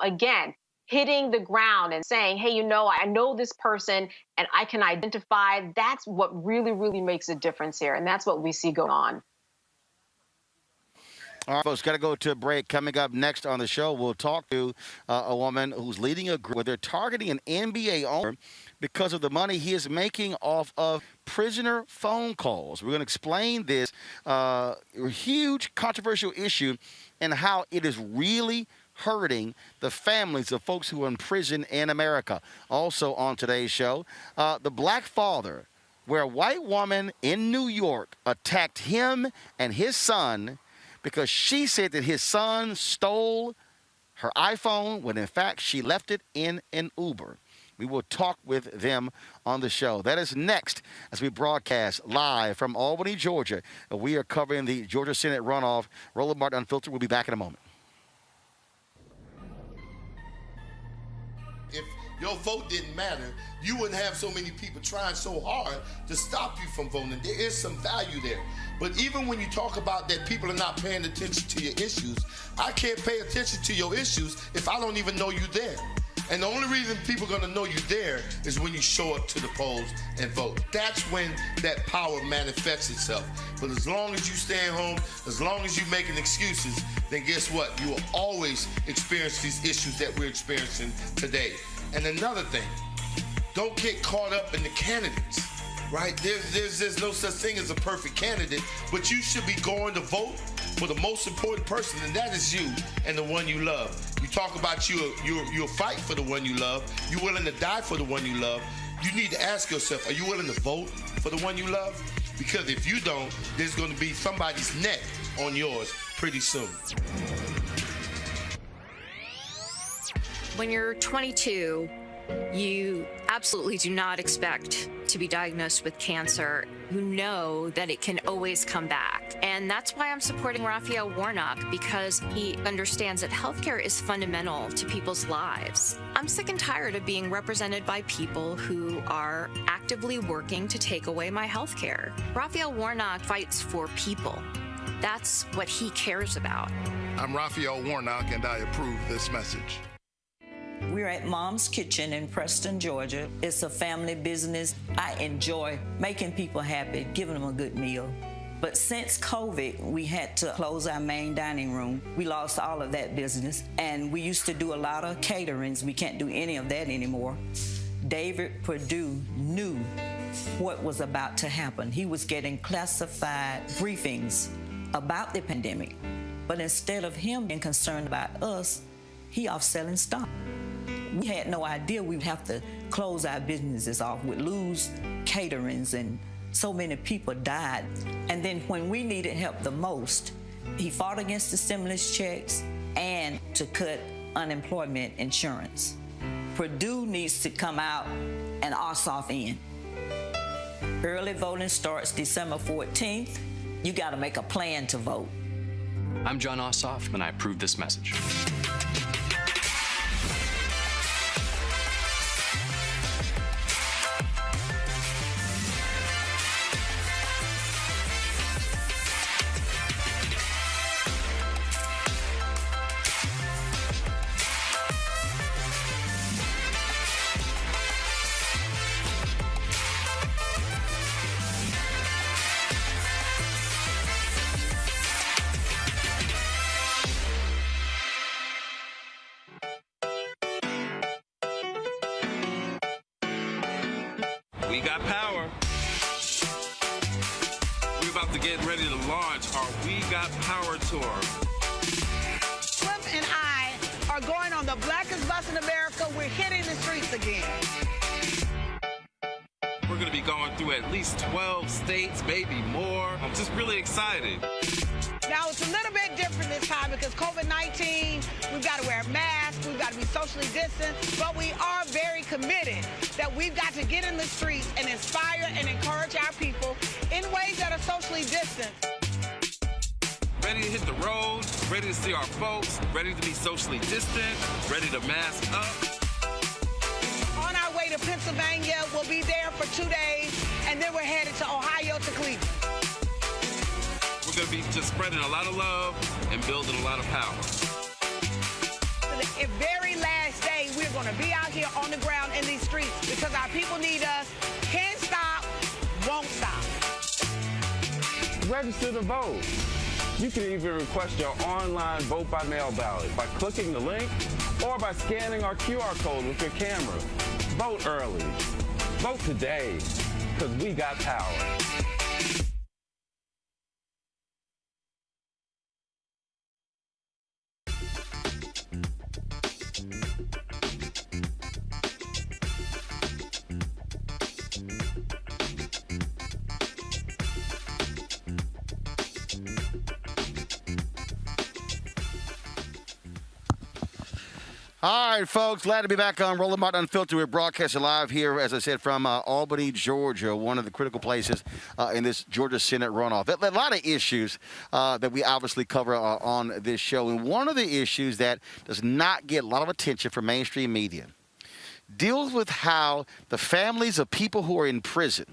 again, hitting the ground and saying, hey, I know this person and I can identify, that's what really, really makes a difference here. And that's what we see going on. All right, folks, got to go to a break. Coming up next on the show, we'll talk to a woman who's leading a group where they're targeting an NBA owner because of the money he is making off of prisoner phone calls. We're going to explain this huge controversial issue and how it is really hurting the families of folks who are in prison in America. Also on today's show, the black father, where a white woman in New York attacked him and his son because she said that his son stole her iPhone when in fact she left it in an Uber. We will talk with them on the show. That is next as we broadcast live from Albany, Georgia. We are covering the Georgia Senate runoff. Roland Martin Unfiltered. We'll be back in a moment. If your vote didn't matter, you wouldn't have so many people trying so hard to stop you from voting. There is some value there. But even when you talk about that people are not paying attention to your issues, I can't pay attention to your issues if I don't even know you there. And the only reason people are going to know you there is when you show up to the polls and vote. That's when that power manifests itself. But as long as you stay home, as long as you're making excuses, then guess what? You will always experience these issues that we're experiencing today. And another thing, don't get caught up in the candidates, right? There's no such thing as a perfect candidate, but you should be going to vote for the most important person, and that is you and the one you love. You talk about you'll fight for the one you love. You're willing to die for the one you love. You need to ask yourself, are you willing to vote for the one you love? Because if you don't, there's going to be somebody's neck on yours pretty soon. When you're 22, you absolutely do not expect to be diagnosed with cancer. You know that it can always come back. And that's why I'm supporting Raphael Warnock, because he understands that healthcare is fundamental to people's lives. I'm sick and tired of being represented by people who are actively working to take away my healthcare. Raphael Warnock fights for people. That's what he cares about. I'm Raphael Warnock, and I approve this message. We're at Mom's Kitchen in Preston, Georgia. It's a family business. I enjoy making people happy, giving them a good meal. But since COVID, we had to close our main dining room. We lost all of that business, and we used to do a lot of caterings. We can't do any of that anymore. David Perdue knew what was about to happen. He was getting classified briefings about the pandemic. But instead of him being concerned about us, he off selling stock. We had no idea we'd have to close our businesses off. We'd lose caterings, and so many people died. And then when we needed help the most, he fought against the stimulus checks and to cut unemployment insurance. Purdue needs to come out and Ossoff in. Early voting starts December 14th. You got to make a plan to vote. I'm John Ossoff, and I approve this message. We got power. We're about to get ready to launch our We Got Power tour. Slim and I are going on the blackest bus in America. We're hitting the streets again. We're going to be going through at least 12 states, maybe more. I'm just really excited. Now, it's a little bit different this time because COVID-19, we've got to wear masks, we've got to be socially distanced, but we are very committed that we've got to get in the streets and inspire and encourage our people in ways that are socially distant. Ready to hit the road, ready to see our folks, ready to be socially distant, ready to mask up. On our way to Pennsylvania, we'll be there for 2 days, and then we're headed to Ohio to Cleveland. We're going to be just spreading a lot of love and building a lot of power. The very last day, we're going to be out here on the ground in these streets because our people need us. Can't stop, won't stop. Register to vote. You can even request your online vote by mail ballot by clicking the link or by scanning our QR code with your camera. Vote early. Vote today, because we got power. All right, folks, glad to be back on Roland Martin Unfiltered. We're broadcasting live here, as I said, from Albany, Georgia, one of the critical places in this Georgia Senate runoff. A lot of issues that we obviously cover on this show. And one of the issues that does not get a lot of attention from mainstream media deals with how the families of people who are in prison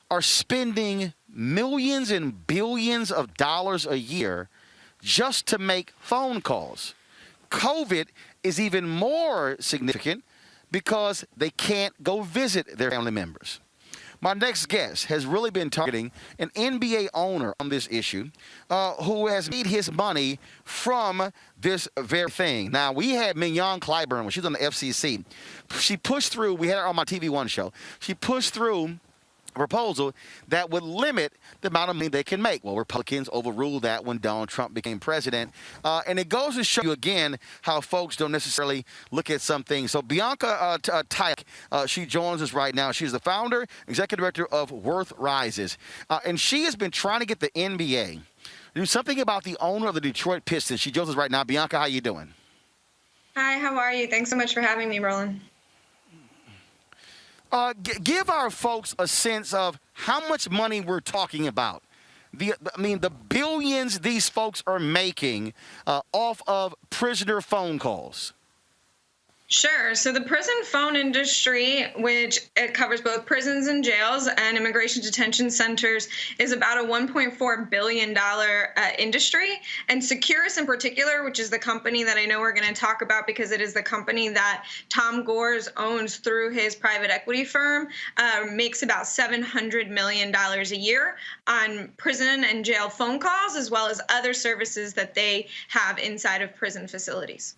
are spending millions and billions of dollars a year just to make phone calls. COVID is even more significant because they can't go visit their family members. My next guest has really been targeting an NBA owner on this issue who has made his money from this very thing. Now, we had Mignon Clyburn when she was on the FCC. She pushed through, we had her on my TV One show, she pushed through proposal that would limit the amount of money they can make. Well, Republicans overruled that when Donald Trump became president. And it goes to show you again how folks don't necessarily look at some things. So Bianca Tyke, she joins us right now. She's the founder, executive director of Worth Rises. And she has been trying to get the NBA to do something about the owner of the Detroit Pistons. She joins us right now. Bianca, how you doing? Hi, how are you? Thanks so much for having me, Roland. Give our folks a sense of how much money we're talking about. The billions these folks are making off of prisoner phone calls. Sure. So the prison phone industry, which it covers both prisons and jails and immigration detention centers, is about a $1.4 billion industry. And Securus in particular, which is the company that I know we're going to talk about because it is the company that Tom Gores owns through his private equity firm, makes about $700 million a year on prison and jail phone calls, as well as other services that they have inside of prison facilities.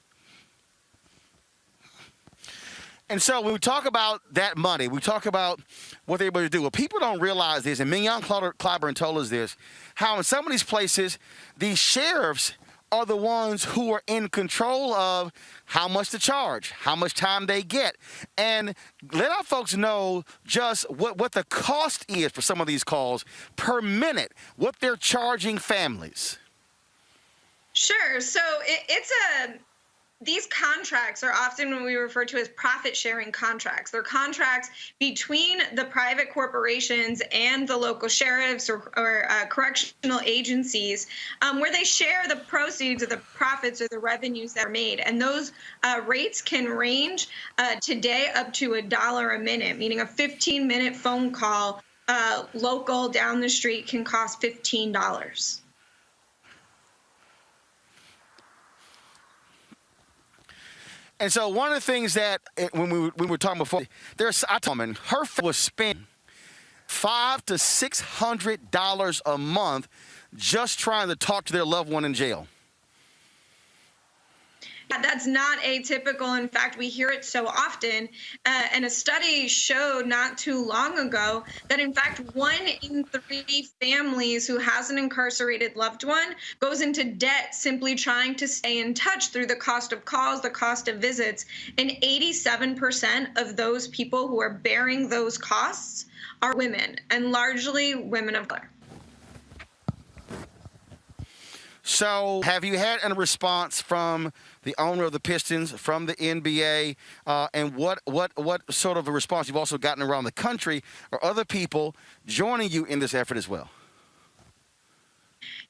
And so when we talk about that money, we talk about what they're able to do. Well, people don't realize this, and Mignon Clyburn told us this, how in some of these places, these sheriffs are the ones who are in control of how much to charge, how much time they get. And let our folks know just what the cost is for some of these calls per minute, what they're charging families. Sure. So these contracts are often what we refer to as profit-sharing contracts. They're contracts between the private corporations and the local sheriffs or correctional agencies where they share the proceeds of the profits or the revenues that are made. And those rates can range today up to $1 a minute, meaning a 15-minute phone call local down the street can cost $15. And so one of the things that when we were talking before, there's a woman, her was spending $500 to $600 a month just trying to talk to their loved one in jail. That's not atypical. In fact, we hear it so often. And a study showed not too long ago that, in fact, 1 in 3 families who has an incarcerated loved one goes into debt simply trying to stay in touch through the cost of calls, the cost of visits. And 87% of those people who are bearing those costs are women, and largely women of color. So have you had a response from the owner of the Pistons, from the NBA, and what sort of a response you've also gotten around the country, or other people joining you in this effort as well?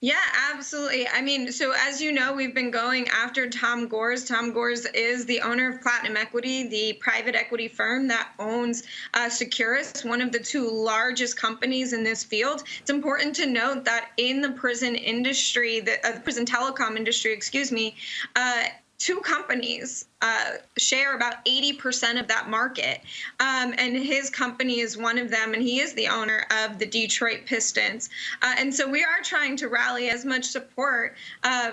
Yeah, absolutely. I mean, so as you know, we've been going after Tom Gores. Tom Gores is the owner of Platinum Equity, the private equity firm that owns Securus, one of the 2 largest companies in this field. It's important to note that in the prison industry, the prison telecom industry, 2 companies share about 80% of that market. And his company is one of them, and he is the owner of the Detroit Pistons. And so we are trying to rally as much support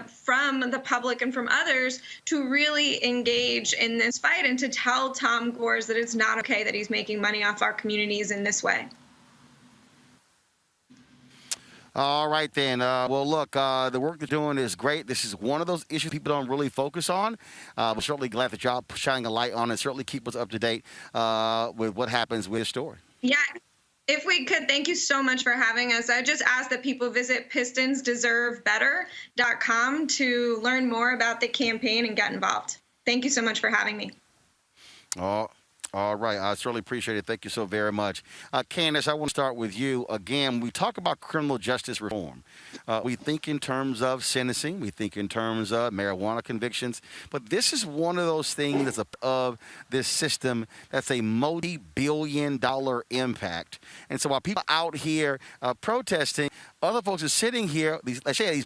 from the public and from others to really engage in this fight and to tell Tom Gores that it's not okay that he's making money off our communities in this way. All right, then. Well, look, the work they're doing is great. This is one of those issues people don't really focus on. We're certainly glad that y'all shining a light on it. Certainly keep us up to date with what happens with the story. Yeah. If we could, thank you so much for having us. I just ask that people visit pistonsdeservebetter.com to learn more about the campaign and get involved. Thank you so much for having me. All right. I certainly appreciate it. Thank you so very much. Candace, I want to start with you. Again, we talk about criminal justice reform. We think in terms of sentencing. We think in terms of marijuana convictions. But this is one of those things of this system that's a multi-billion-dollar impact. And so while people out here protesting, other folks are sitting here, these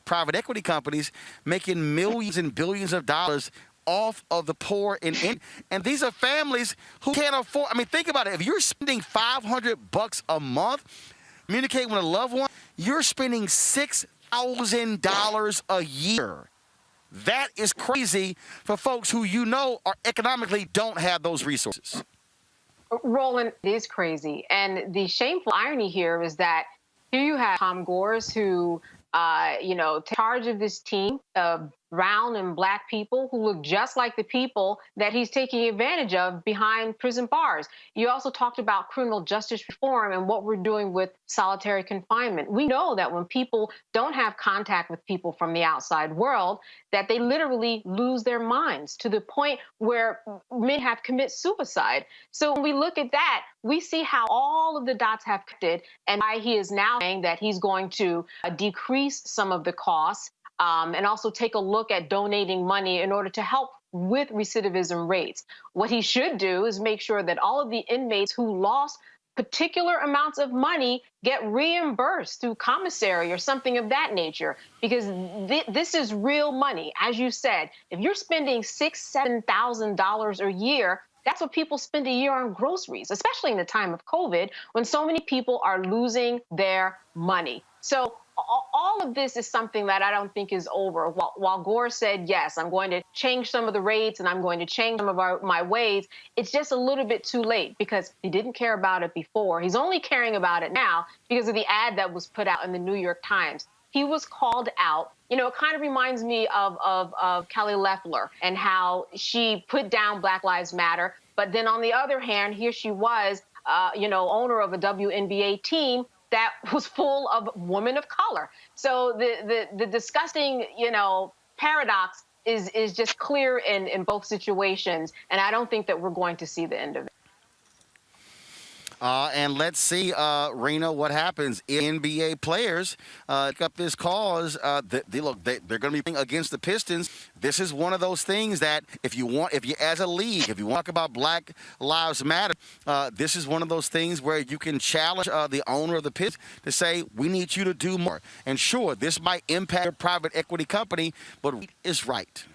private equity companies, making millions and billions of dollars off of the poor, and these are families who can't afford. I mean, think about it. If you're spending $500 a month communicating with a loved one, you're spending $6,000 a year. That is crazy for folks who are economically don't have those resources. Roland, it is crazy. And the shameful irony here is that here you have Tom Gores who, takes charge of this team of brown and black people who look just like the people that he's taking advantage of behind prison bars. You also talked about criminal justice reform and what we're doing with solitary confinement. We know that when people don't have contact with people from the outside world, that they literally lose their minds to the point where men have committed suicide. So when we look at that, we see how all of the dots have connected and why he is now saying that he's going to decrease some of the costs and also take a look at donating money in order to help with recidivism rates. What he should do is make sure that all of the inmates who lost particular amounts of money get reimbursed through commissary or something of that nature, because this is real money. As you said, if you're spending $6,000, $7,000 a year, that's what people spend a year on groceries, especially in the time of COVID, when so many people are losing their money. So all of this is something that I don't think is over. While Gore said, yes, I'm going to change some of the rates and I'm going to change some of my ways, it's just a little bit too late because he didn't care about it before. He's only caring about it now because of the ad that was put out in the New York Times. He was called out. It kind of reminds me of Kelly Loeffler and how she put down Black Lives Matter. But then on the other hand, here she was, owner of a WNBA team that was full of women of color. So the disgusting, paradox is just clear in both situations. And I don't think that we're going to see the end of it. And let's see, Rena, what happens. NBA players pick up this cause. They're going to be playing against the Pistons. This is one of those things that if you as a league, if you talk about Black Lives Matter, this is one of those things where you can challenge the owner of the Pistons to say, we need you to do more. And sure, this might impact a private equity company, but it's right.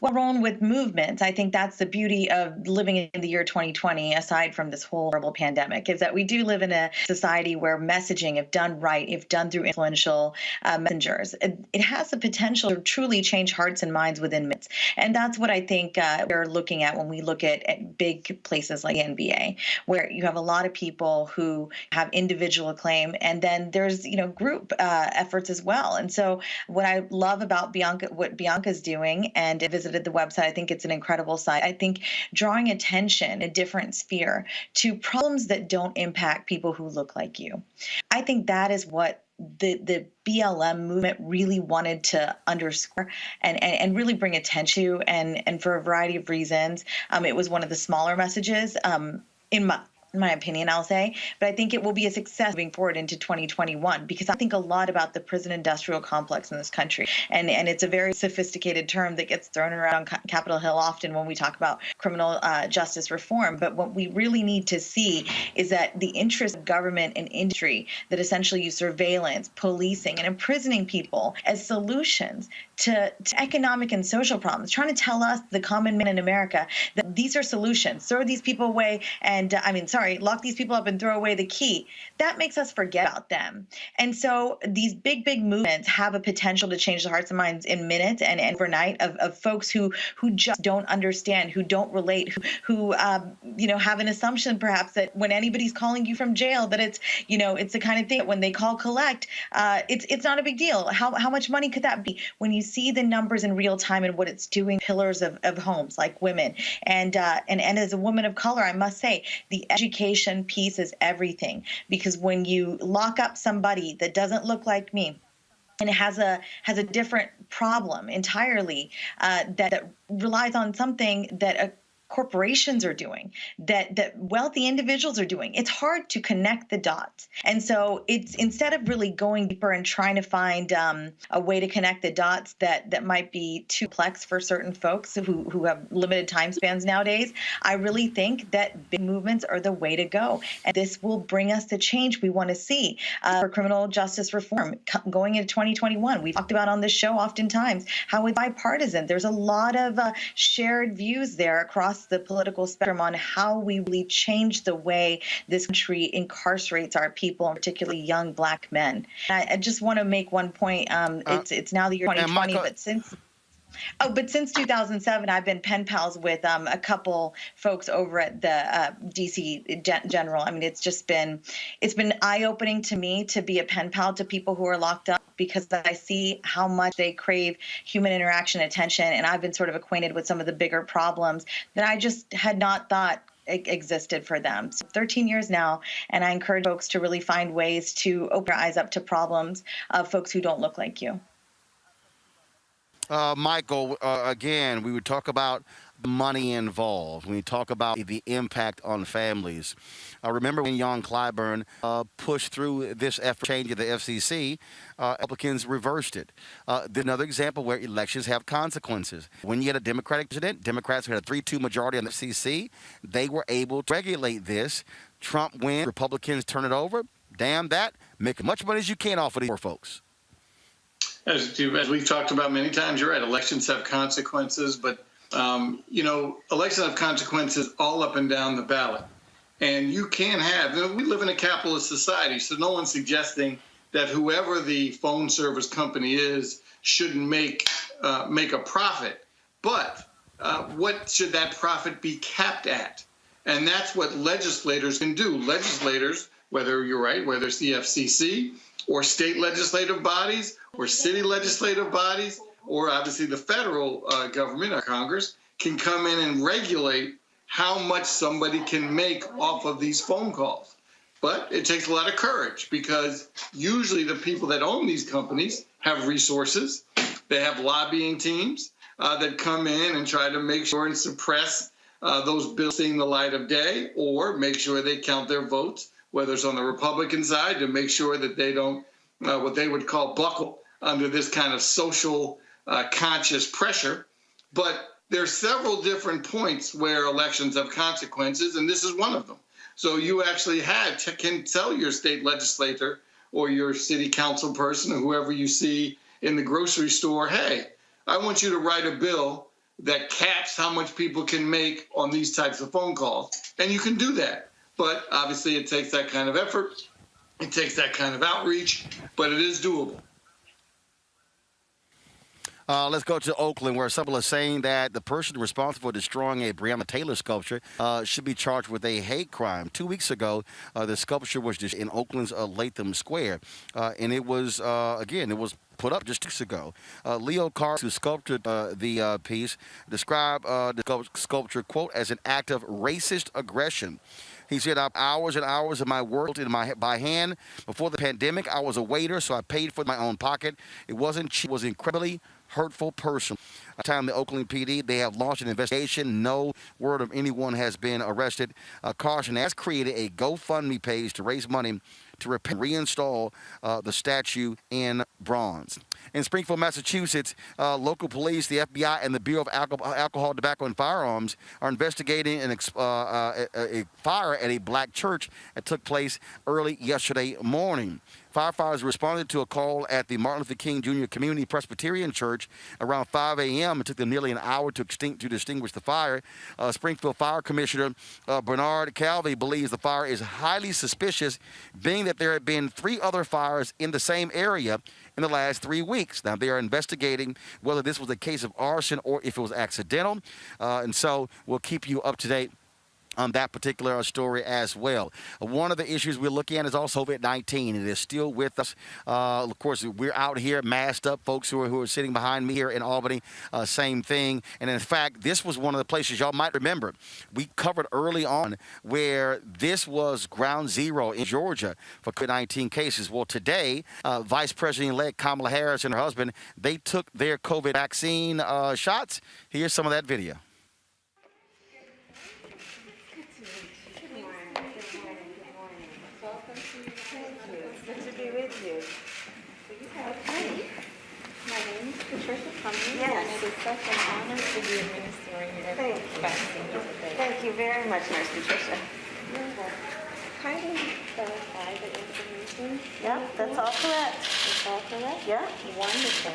Well, Roland, with movements, I think that's the beauty of living in the year 2020, aside from this whole horrible pandemic, is that we do live in a society where messaging, if done right, if done through influential messengers, it has the potential to truly change hearts and minds within minutes. And that's what I think we're looking at when we look at big places like the NBA, where you have a lot of people who have individual acclaim, and then there's, group efforts as well. And so what I love about what Bianca's doing, and I visited the website, I think it's an incredible site. I think drawing attention, a different sphere, to problems that don't impact people who look like you. I think that is what the BLM movement really wanted to underscore and really bring attention to, and for a variety of reasons. It was one of the smaller messages, in my opinion, I'll say, but I think it will be a success moving forward into 2021, because I think a lot about the prison industrial complex in this country. And it's a very sophisticated term that gets thrown around on Capitol Hill often when we talk about criminal justice reform. But what we really need to see is that the interest of government and industry that essentially use surveillance, policing, and imprisoning people as solutions to economic and social problems, trying to tell us, the common man in America, that these are solutions. Throw these people away and, lock these people up and throw away the key. That makes us forget about them. And so these big movements have a potential to change the hearts and minds in minutes and overnight of folks who just don't understand, who don't relate, who have an assumption perhaps that when anybody's calling you from jail, that it's the kind of thing that when they call collect, it's not a big deal. How much money could that be? When you see the numbers in real time and what it's doing, pillars of homes like women, and as a woman of color, I must say the education piece is everything, because when you lock up somebody that doesn't look like me and has a different problem entirely, that relies on something that corporations are doing, that wealthy individuals are doing, it's hard to connect the dots. And so it's, instead of really going deeper and trying to find a way to connect the dots that might be too complex for certain folks who have limited time spans nowadays, I really think that big movements are the way to go. And this will bring us the change we want to see for criminal justice reform going into 2021. We've talked about on this show oftentimes how it's bipartisan. There's a lot of shared views there across the political spectrum on how we really change the way this country incarcerates our people, particularly young Black men. I just want to make one point. It's now the year 2020, but since 2007, I've been pen pals with a couple folks over at the DC General. I mean, it's been eye-opening to me to be a pen pal to people who are locked up, because I see how much they crave human interaction, attention, and I've been sort of acquainted with some of the bigger problems that I just had not thought existed for them. So 13 years now, and I encourage folks to really find ways to open their eyes up to problems of folks who don't look like you. Michael, again, we would talk about the money involved. When we talk about the impact on families. Remember when Jan Clyburn pushed through this effort change of the FCC, Republicans reversed it. There's another example where elections have consequences. When you had a Democratic president, Democrats who had a 3-2 majority on the FCC, they were able to regulate this. Trump wins, Republicans turn it over. Damn that. Make as much money as you can off of these poor folks. As we've talked about many times, you're right. Elections have consequences, but elections have consequences all up and down the ballot. And you can't have. We live in a capitalist society, so no one's suggesting that whoever the phone service company is shouldn't make a profit. But what should that profit be capped at? And that's what legislators can do. Legislators, whether you're right, whether it's the FCC or state legislative bodies or city legislative bodies, or obviously the federal government, our Congress, can come in and regulate how much somebody can make off of these phone calls. But it takes a lot of courage, because usually the people that own these companies have resources. They have lobbying teams that come in and try to make sure and suppress those bills seeing the light of day, or make sure they count their votes, whether it's on the Republican side, to make sure that they don't, what they would call buckle under this kind of social conscious pressure. But there are several different points where elections have consequences, and this is one of them. So you actually can tell your state legislator or your city council person or whoever you see in the grocery store, hey, I want you to write a bill that caps how much people can make on these types of phone calls. And you can do that. But obviously it takes that kind of effort. It takes that kind of outreach, but it is doable. Let's go to Oakland, where some people are saying that the person responsible for destroying a Breonna Taylor sculpture should be charged with a hate crime. 2 weeks ago, the sculpture was just in Oakland's Latham Square, and it was, again, it was put up just 2 weeks ago. Leo Carr, who sculpted the piece, described the sculpture, quote, as an act of racist aggression. He said, "I have hours and hours of my work by hand. Before the pandemic, I was a waiter, so I paid for my own pocket. It wasn't cheap. It was incredibly hurtful person." At the time, the Oakland PD, they have launched an investigation. No word of anyone has been arrested. Caution has created a GoFundMe page to raise money to repair and reinstall the statue in bronze. In Springfield, Massachusetts, local police, the FBI, and the Bureau of Alcohol, Tobacco, and Firearms are investigating a fire at a black church that took place early yesterday morning. Firefighters responded to a call at the Martin Luther King Jr. Community Presbyterian Church around 5 a.m. It took them nearly an hour to extinguish the fire. Springfield Fire Commissioner Bernard Calvi believes the fire is highly suspicious, being that there have been 3 other fires in the same area in the last 3 weeks. Now, they are investigating whether this was a case of arson or if it was accidental. And so we'll keep you up to date on that particular story as well. One of the issues we're looking at is also COVID-19. It is still with us. Of course, we're out here masked up. Folks who are sitting behind me here in Albany, same thing. And in fact, this was one of the places y'all might remember we covered early on where this was ground zero in Georgia for COVID-19 cases. Well, today, Vice President-elect Kamala Harris and her husband, they took their COVID vaccine shots. Here's some of that video. Yes. And it is such an honor to be administering your vaccine today. Thank you very much, Nurse Patricia. You're welcome. Kindly verify the information. Yeah, that's all correct. That's all correct? Yeah. Wonderful.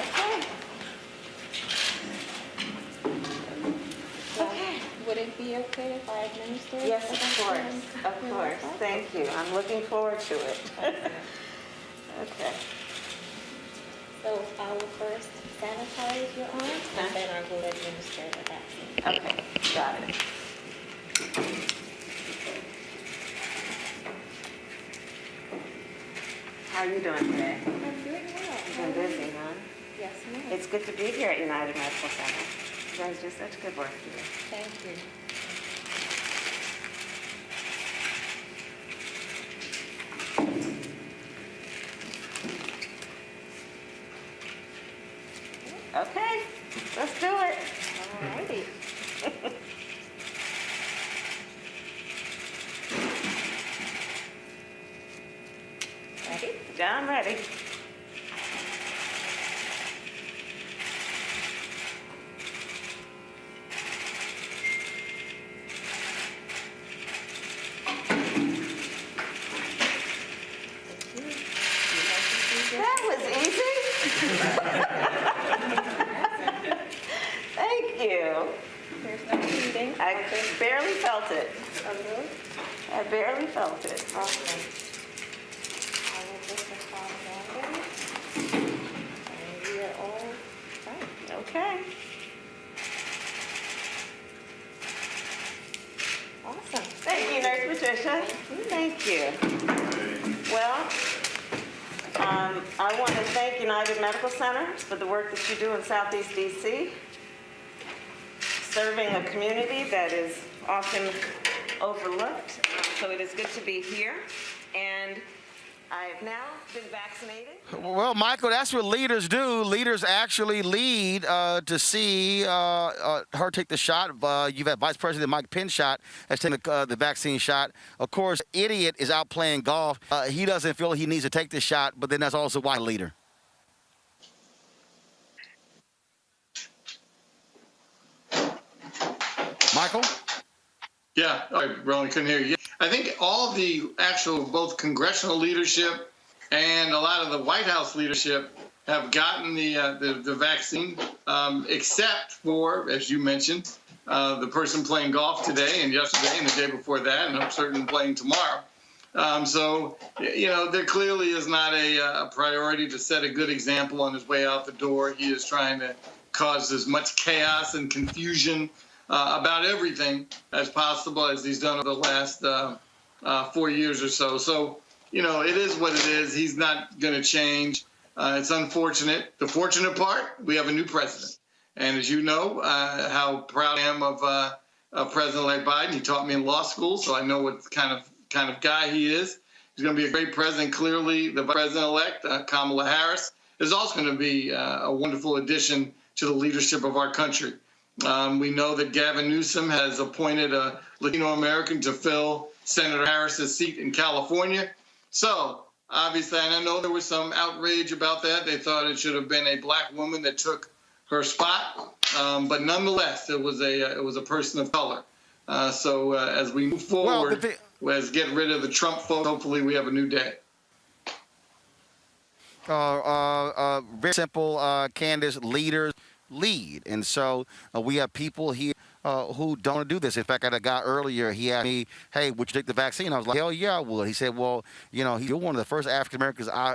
Okay. Okay. Would it be okay if I administer it? Yes, of course. Of course. Thank you. I'm looking forward to it. Okay. So I will first sanitize your arms, and then I will administer the vaccine. Okay, got it. How are you doing today? I'm doing well. You've been busy, huh? Yes, ma'am. It's good to be here at United Medical Center. You guys do such good work here. Thank you. Okay, let's do it. All righty. Ready? Yeah, I'm ready. That was easy. Thank you. There's no bleeding. I barely felt it. Okay. I barely felt it. Okay. I will just apply that in. And we are all right. Okay. Awesome. Thank you, Nurse Patricia. Thank you. Well, I want to thank United Medical Center for the work that you do in Southeast DC, serving a community that is often overlooked. So it is good to be here. And I have now been vaccinated. Well, Michael, that's what leaders do. Leaders actually lead to see her take the shot. You've had Vice President Mike Pence has taken the vaccine shot. Of course, Idiot is out playing golf. He doesn't feel he needs to take the shot, but then that's also why leader. Michael? Yeah, I really couldn't hear you. I think all the actual both congressional leadership and a lot of the White House leadership have gotten the vaccine, except for, as you mentioned, the person playing golf today and yesterday and the day before that, and I'm certain playing tomorrow. So, there clearly is not a priority to set a good example on his way out the door. He is trying to cause as much chaos and confusion about everything as possible, as he's done over the last 4 years or so. So, it is what it is. He's not going to change. It's unfortunate. The fortunate part, we have a new president. And as you know, how proud I am of President-elect Biden. He taught me in law school, so I know what kind of guy he is. He's going to be a great president. Clearly, the president-elect, Kamala Harris, is also going to be a wonderful addition to the leadership of our country. We know that Gavin Newsom has appointed a Latino American to fill Senator Harris's seat in California. So, obviously, and I know there was some outrage about that. They thought it should have been a black woman that took her spot, but nonetheless, it was a person of color. So as we move forward, let's get rid of the Trump folks. Hopefully, we have a new day. Very simple, Candace. Leaders lead, and so we have people here who don't do this. In fact, I had a guy earlier, he asked me, hey, would you take the vaccine? I was like, hell yeah, I would. He said, well, you're one of the first African Americans I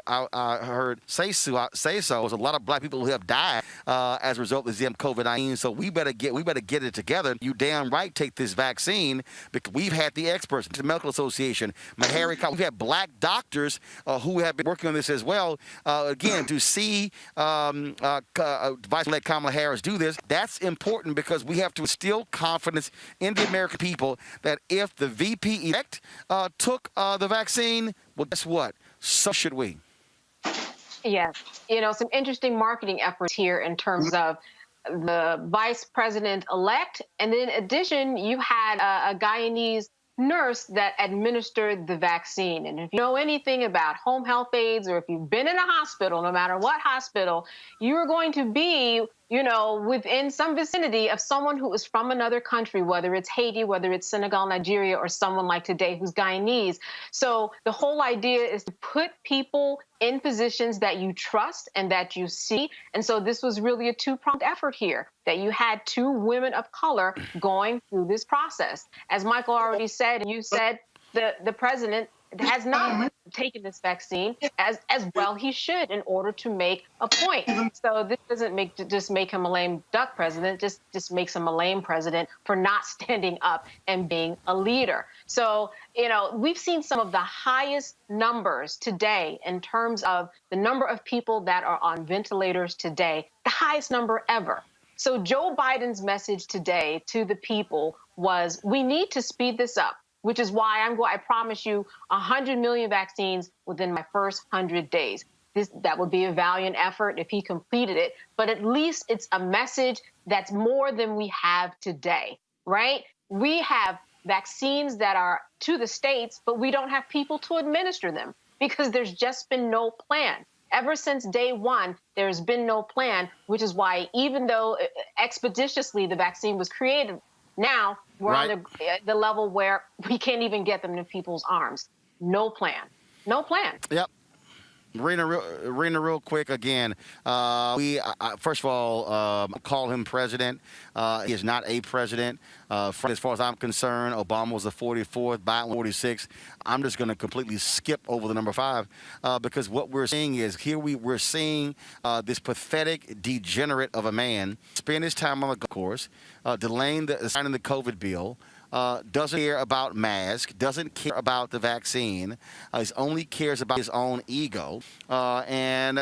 heard say so. There's a lot of black people who have died as a result of the COVID-19. So we better get it together. You damn right take this vaccine, because we've had the experts, the Medical Association, we've had black doctors who have been working on this as well. Again, to see Vice-elect Kamala Harris do this, that's important, because we have to instill confidence in the American people that if the VP-elect took the vaccine, well, guess what? So should we. Yes. Some interesting marketing efforts here in terms of the vice president-elect. And then in addition, you had a Guyanese nurse that administered the vaccine. And if you know anything about home health aides, or if you've been in a hospital, no matter what hospital, you are going to be, within some vicinity of someone who is from another country, whether it's Haiti, whether it's Senegal, Nigeria, or someone like today who's Guyanese. So the whole idea is to put people in positions that you trust and that you see. And so this was really a two-pronged effort here, that you had two women of color going through this process. As Michael already said, and you said, the president has not taken this vaccine as well he should in order to make a point. So this doesn't just make him a lame duck president, just makes him a lame president for not standing up and being a leader. So, we've seen some of the highest numbers today in terms of the number of people that are on ventilators today, the highest number ever. So Joe Biden's message today to the people was, we need to speed this up, which is why I promise you 100 million vaccines within my first 100 days. That would be a valiant effort if he completed it, but at least it's a message that's more than we have today, right? We have vaccines that are to the states, but we don't have people to administer them because there's just been no plan. Ever since day one, there's been no plan, which is why even though expeditiously the vaccine was created, now we're on the level where we can't even get them in people's arms. No plan. No plan. Yep. Rena, real quick again. First of all, call him president. He is not a president. As far as I'm concerned, Obama was the 44th, Biden 46th. I'm just going to completely skip over the number 5 because what we're seeing is we're seeing this pathetic degenerate of a man spend his time on the golf course, delaying signing the COVID bill. Doesn't care about masks, doesn't care about the vaccine. He only cares about his own ego. And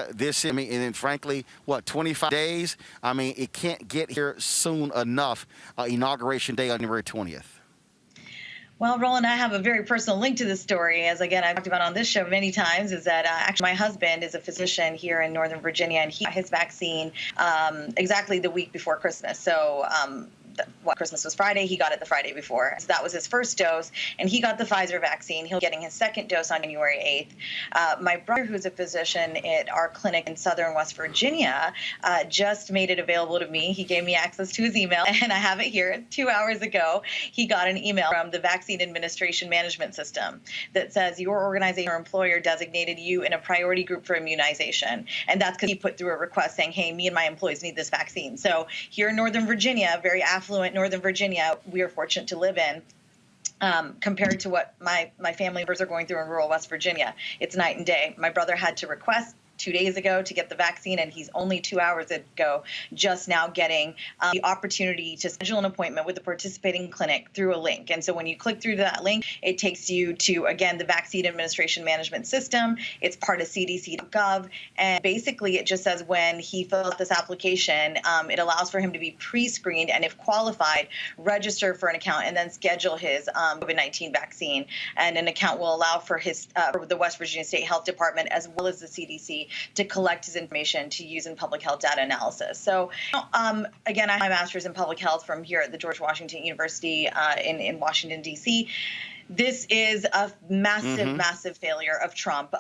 frankly, 25 days? It can't get here soon enough. Inauguration day on January 20th. Well, Roland, I have a very personal link to this story, as again I've talked about on this show many times, is that actually my husband is a physician here in Northern Virginia, and he got his vaccine exactly the week before Christmas. So Christmas was Friday. He got it the Friday before. So that was his first dose, and he got the Pfizer vaccine. He'll be getting his second dose on January 8th. My brother, who's a physician at our clinic in Southern West Virginia, just made it available to me. He gave me access to his email, and I have it here. 2 hours ago, he got an email from the Vaccine Administration Management System that says your organization or employer designated you in a priority group for immunization. And that's because he put through a request saying, hey, me and my employees need this vaccine. So here in Northern Virginia, very affluent Northern Virginia, we are fortunate to live in. Compared to what my family members are going through in rural West Virginia, it's night and day. My brother had to request 2 days ago to get the vaccine, and he's only 2 hours ago just now getting the opportunity to schedule an appointment with a participating clinic through a link. And so when you click through that link, it takes you to, again, the Vaccine Administration Management System. It's part of CDC.gov, and basically it just says when he fills out this application, it allows for him to be pre-screened, and if qualified, register for an account and then schedule his COVID-19 vaccine. And an account will allow for his for the West Virginia State Health Department as well as the CDC to collect his information to use in public health data analysis. So, again, I have my master's in public health from here at the George Washington University in Washington, D.C. This is a massive, massive failure of Trump,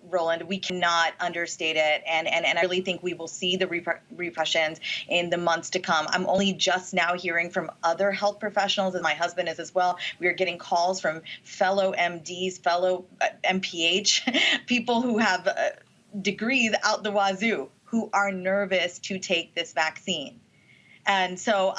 Roland. We cannot understate it, and I really think we will see the repercussions in the months to come. I'm only just now hearing from other health professionals, and my husband is as well. We are getting calls from fellow MDs, fellow MPH, people who have degrees out the wazoo, who are nervous to take this vaccine. And so,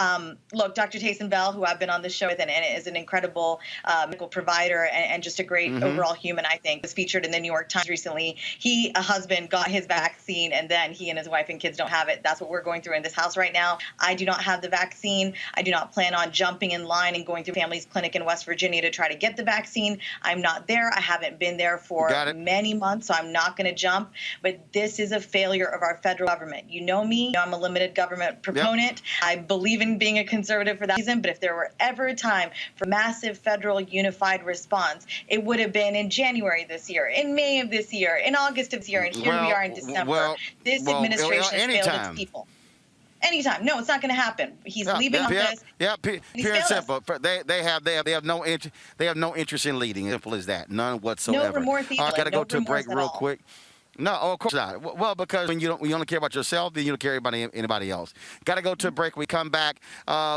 look, Dr. Taysom Bell, who I've been on the show with and is an incredible medical provider and just a great overall human, I think, was featured in the New York Times recently. A husband, got his vaccine, and then he and his wife and kids don't have it. That's what we're going through in this house right now. I do not have the vaccine. I do not plan on jumping in line and going through family's clinic in West Virginia to try to get the vaccine. I'm not there. I haven't been there for many months, so I'm not going to jump. But this is a failure of our federal government. You know me. You know I'm a limited government proponent. I believe in being a conservative for that reason, but if there were ever a time for massive federal unified response, it would have been in January this year, in May of this year, in August of this year, and here we are in December. This administration has failed its people. Anytime. No, it's not going to happen. He's leaving office. Pure and simple. They have no interest in leading. Simple as that. None whatsoever. No remorse either. I got to go to a break real quick. No, of course not. Well, because when you only care about yourself, then you don't care about anybody else. Got to go to a break. We come back.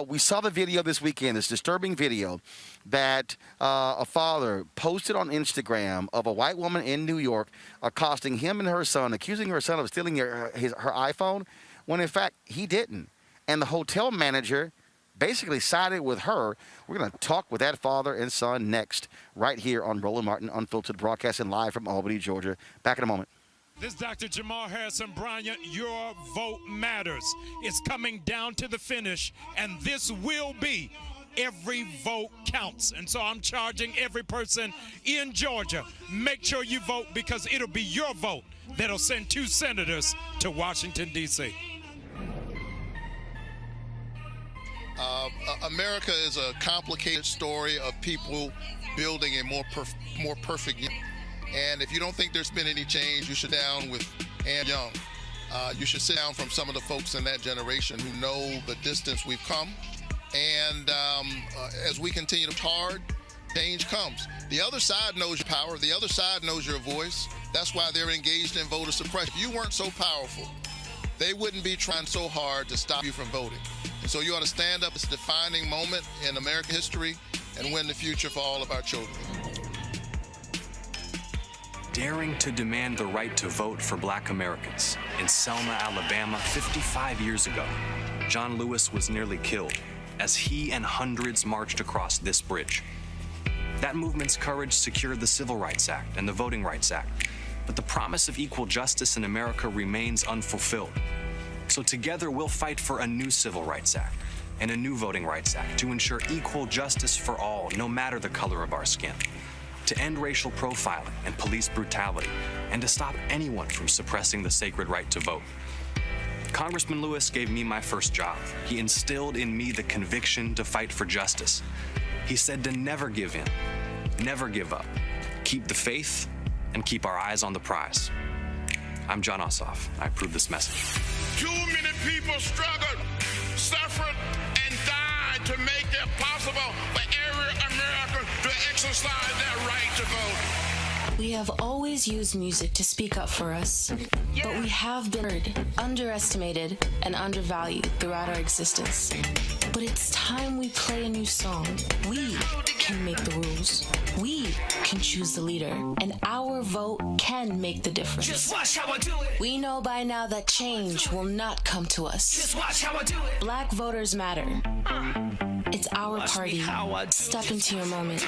We saw the video this weekend, this disturbing video that a father posted on Instagram of a white woman in New York accosting him and her son, accusing her son of stealing her iPhone, when in fact he didn't. And the hotel manager basically sided with her. We're going to talk with that father and son next, right here on Roland Martin Unfiltered, broadcasting live from Albany, Georgia. Back in a moment. This is Dr. Jamal Harrison Bryant. Your vote matters. It's coming down to the finish, and this will be every vote counts. And so I'm charging every person in Georgia, make sure you vote, because it'll be your vote that'll send 2 senators to Washington, D.C. America is a complicated story of people building a more perfect union. And if you don't think there's been any change, you should sit down with Anjanette Young. You should sit down from some of the folks in that generation who know the distance we've come. And as we continue to hard, change comes. The other side knows your power. The other side knows your voice. That's why they're engaged in voter suppression. If you weren't so powerful, they wouldn't be trying so hard to stop you from voting. And so you ought to stand up. It's a defining moment in American history and win the future for all of our children. Daring to demand the right to vote for Black Americans. In Selma, Alabama, 55 years ago, John Lewis was nearly killed as he and hundreds marched across this bridge. That movement's courage secured the Civil Rights Act and the Voting Rights Act, but the promise of equal justice in America remains unfulfilled. So together we'll fight for a new Civil Rights Act and a new Voting Rights Act to ensure equal justice for all, no matter the color of our skin, to end racial profiling and police brutality, and to stop anyone from suppressing the sacred right to vote. Congressman Lewis gave me my first job. He instilled in me the conviction to fight for justice. He said to never give in, never give up, keep the faith, and keep our eyes on the prize. I'm John Ossoff. I approve this message. Too many people struggled, suffered, and died to make it possible for every American to exercise their right to vote. We have always used music to speak up for us, but we have been heard, underestimated, and undervalued throughout our existence. But it's time we play a new song. We can make the rules. We can choose the leader, and our vote can make the difference. Just watch how I do it. We know by now that change will not come to us. Just watch how I do it. Black voters matter. It's our party. Step into your moment.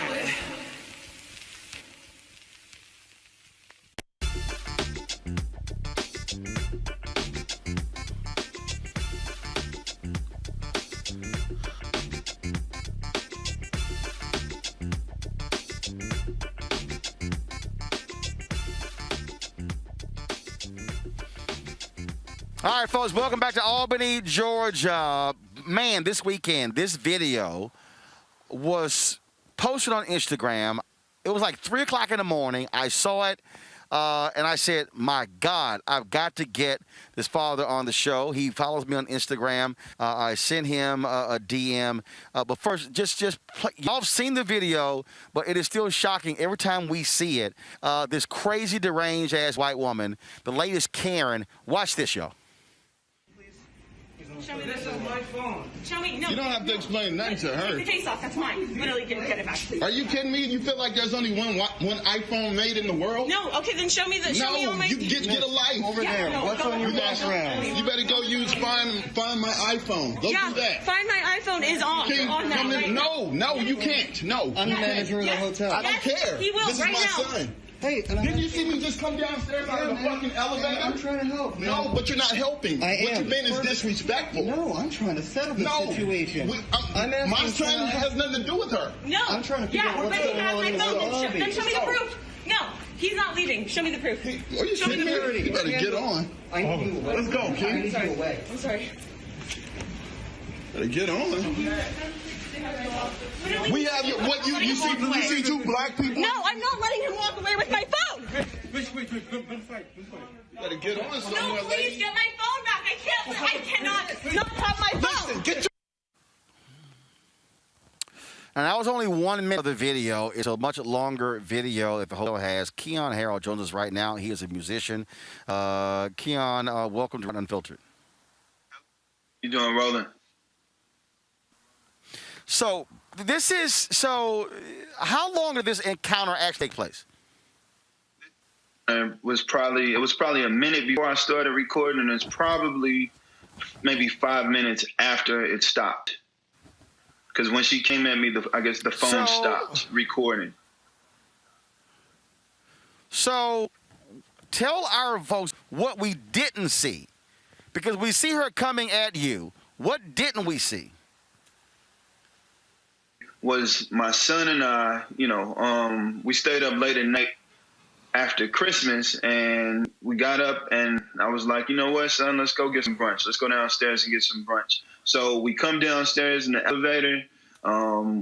All right, folks, welcome back to Albany, Georgia. Man, this weekend, this video was posted on Instagram. It was like 3 o'clock in the morning. I saw it, and I said, my God, I've got to get this father on the show. He follows me on Instagram. I sent him a DM. But first, just play. Y'all have seen the video, but it is still shocking every time we see it. This crazy, deranged-ass white woman, the latest Karen. Watch this, y'all. Show me this is my phone. Show me. No. You don't have to explain nothing to her. Take the case off. That's mine. Literally, get it back. Are you kidding me? You feel like there's only one iPhone made in the world? No. Okay, then show me the. Show me on my. You get a life over there. No, what's on your background? You better go use find my iPhone. Go do that. Find my iPhone is on. On now. Right no, you can't. No. I'm the manager of the hotel. I don't care. He will this right is my now. son. Hey, did you see me just come downstairs out of the fucking elevator? I'm trying to help. Man. No, but you're not helping. I am. What you've been is disrespectful. No, I'm trying to settle the situation. My son has nothing to do with her. No. I'm trying to figure out what's going on in the lobby. Then show me the proof. No, he's not leaving. Show me the proof. Are you show me the proof. You better get on. I need you away. Let's go, kid. I'm sorry. Better get on. We have you see two black people? No, I'm not letting him walk away with my phone. Wait. Better get on somewhere. No, please get my phone back. I cannot not have my phone. Listen, get your. And that was only 1 minute of the video. It's a much longer video that the hotel has. Keon Harold joins us right now. He is a musician. Keon, welcome to Unfiltered. You doing, Roland? So how long did this encounter actually take place? It was probably a minute before I started recording, and it's probably maybe 5 minutes after it stopped. Because when she came at me, I guess the phone stopped recording. So tell our folks what we didn't see, because we see her coming at you. What didn't we see? Was my son and I, we stayed up late at night after Christmas, and we got up, and I was like, you know what, son, let's go get some brunch. Let's go downstairs and get some brunch. So we come downstairs in the elevator.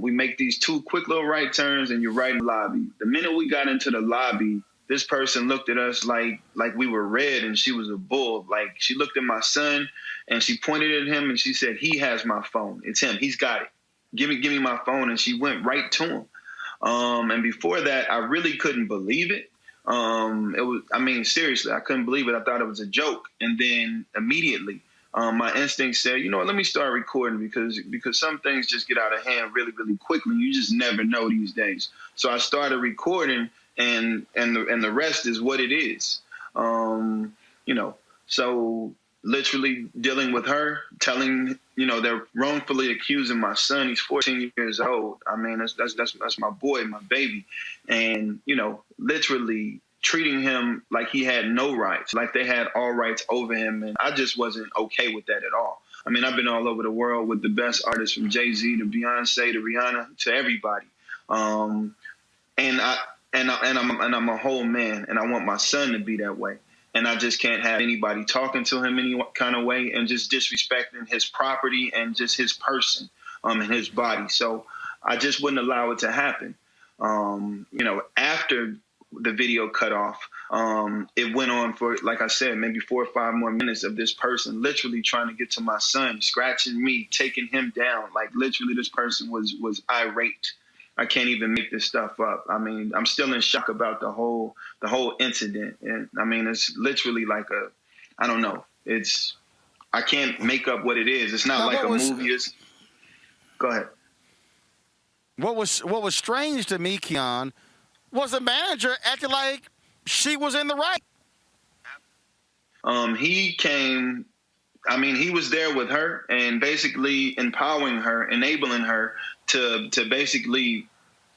We make these 2 quick little right turns, and you're right in the lobby. The minute we got into the lobby, this person looked at us like we were red and she was a bull. Like, she looked at my son, and she pointed at him, and she said, he has my phone. It's him. He's got it. Give me my phone. And she went right to him. And before that, I really couldn't believe it. Seriously, I couldn't believe it. I thought it was a joke. And then immediately, my instinct said, you know what, let me start recording because some things just get out of hand really, really quickly. You just never know these days. So I started recording, and the rest is what it is. So literally dealing with her, telling, they're wrongfully accusing my son. He's 14 years old. I mean, that's my boy, my baby. And, literally treating him like he had no rights, like they had all rights over him. And I just wasn't okay with that at all. I mean, I've been all over the world with the best artists, from Jay-Z to Beyonce to Rihanna to everybody. And I'm a whole man, and I want my son to be that way. And I just can't have anybody talking to him any kind of way and just disrespecting his property and just his person and his body. So I just wouldn't allow it to happen. After the video cut off. It went on for, like I said, maybe 4 or 5 more minutes of this person literally trying to get to my son, scratching me, taking him down. Like literally this person was irate. I can't even make this stuff up. I mean, I'm still in shock about the whole incident. And I mean, it's literally like I don't know. I can't make up what it is. It's not like a movie. Go ahead. What was strange to me, Keon, was the manager acting like she was in the right. He came. I mean, he was there with her and basically empowering her, enabling her to basically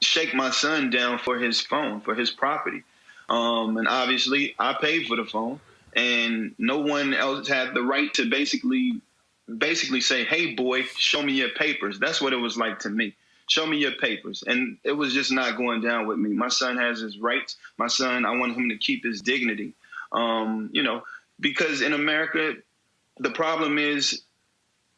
shake my son down for his phone, for his property. And obviously, I paid for the phone, and no one else had the right to basically say, "Hey, boy, show me your papers." That's what it was like to me. Show me your papers. And it was just not going down with me. My son has his rights. My son, I want him to keep his dignity. Because in America, the problem is,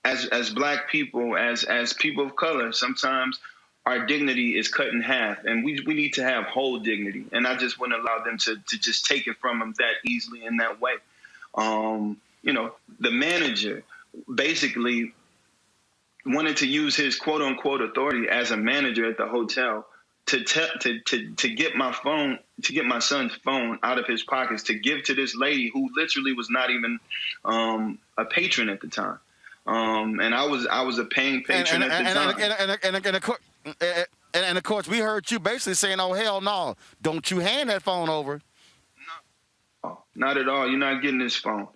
as Black people, as people of color, sometimes our dignity is cut in half, and we need to have whole dignity. And I just wouldn't allow them to just take it from them that easily in that way. The manager basically wanted to use his quote unquote authority as a manager at the hotel to get my phone, to get my son's phone out of his pockets, to give to this lady who literally was not even a patron at the time. And I was a paying patron at the time. And of course, we heard you basically saying, "Oh, hell no, don't you hand that phone over." No, not at all. You're not getting this phone.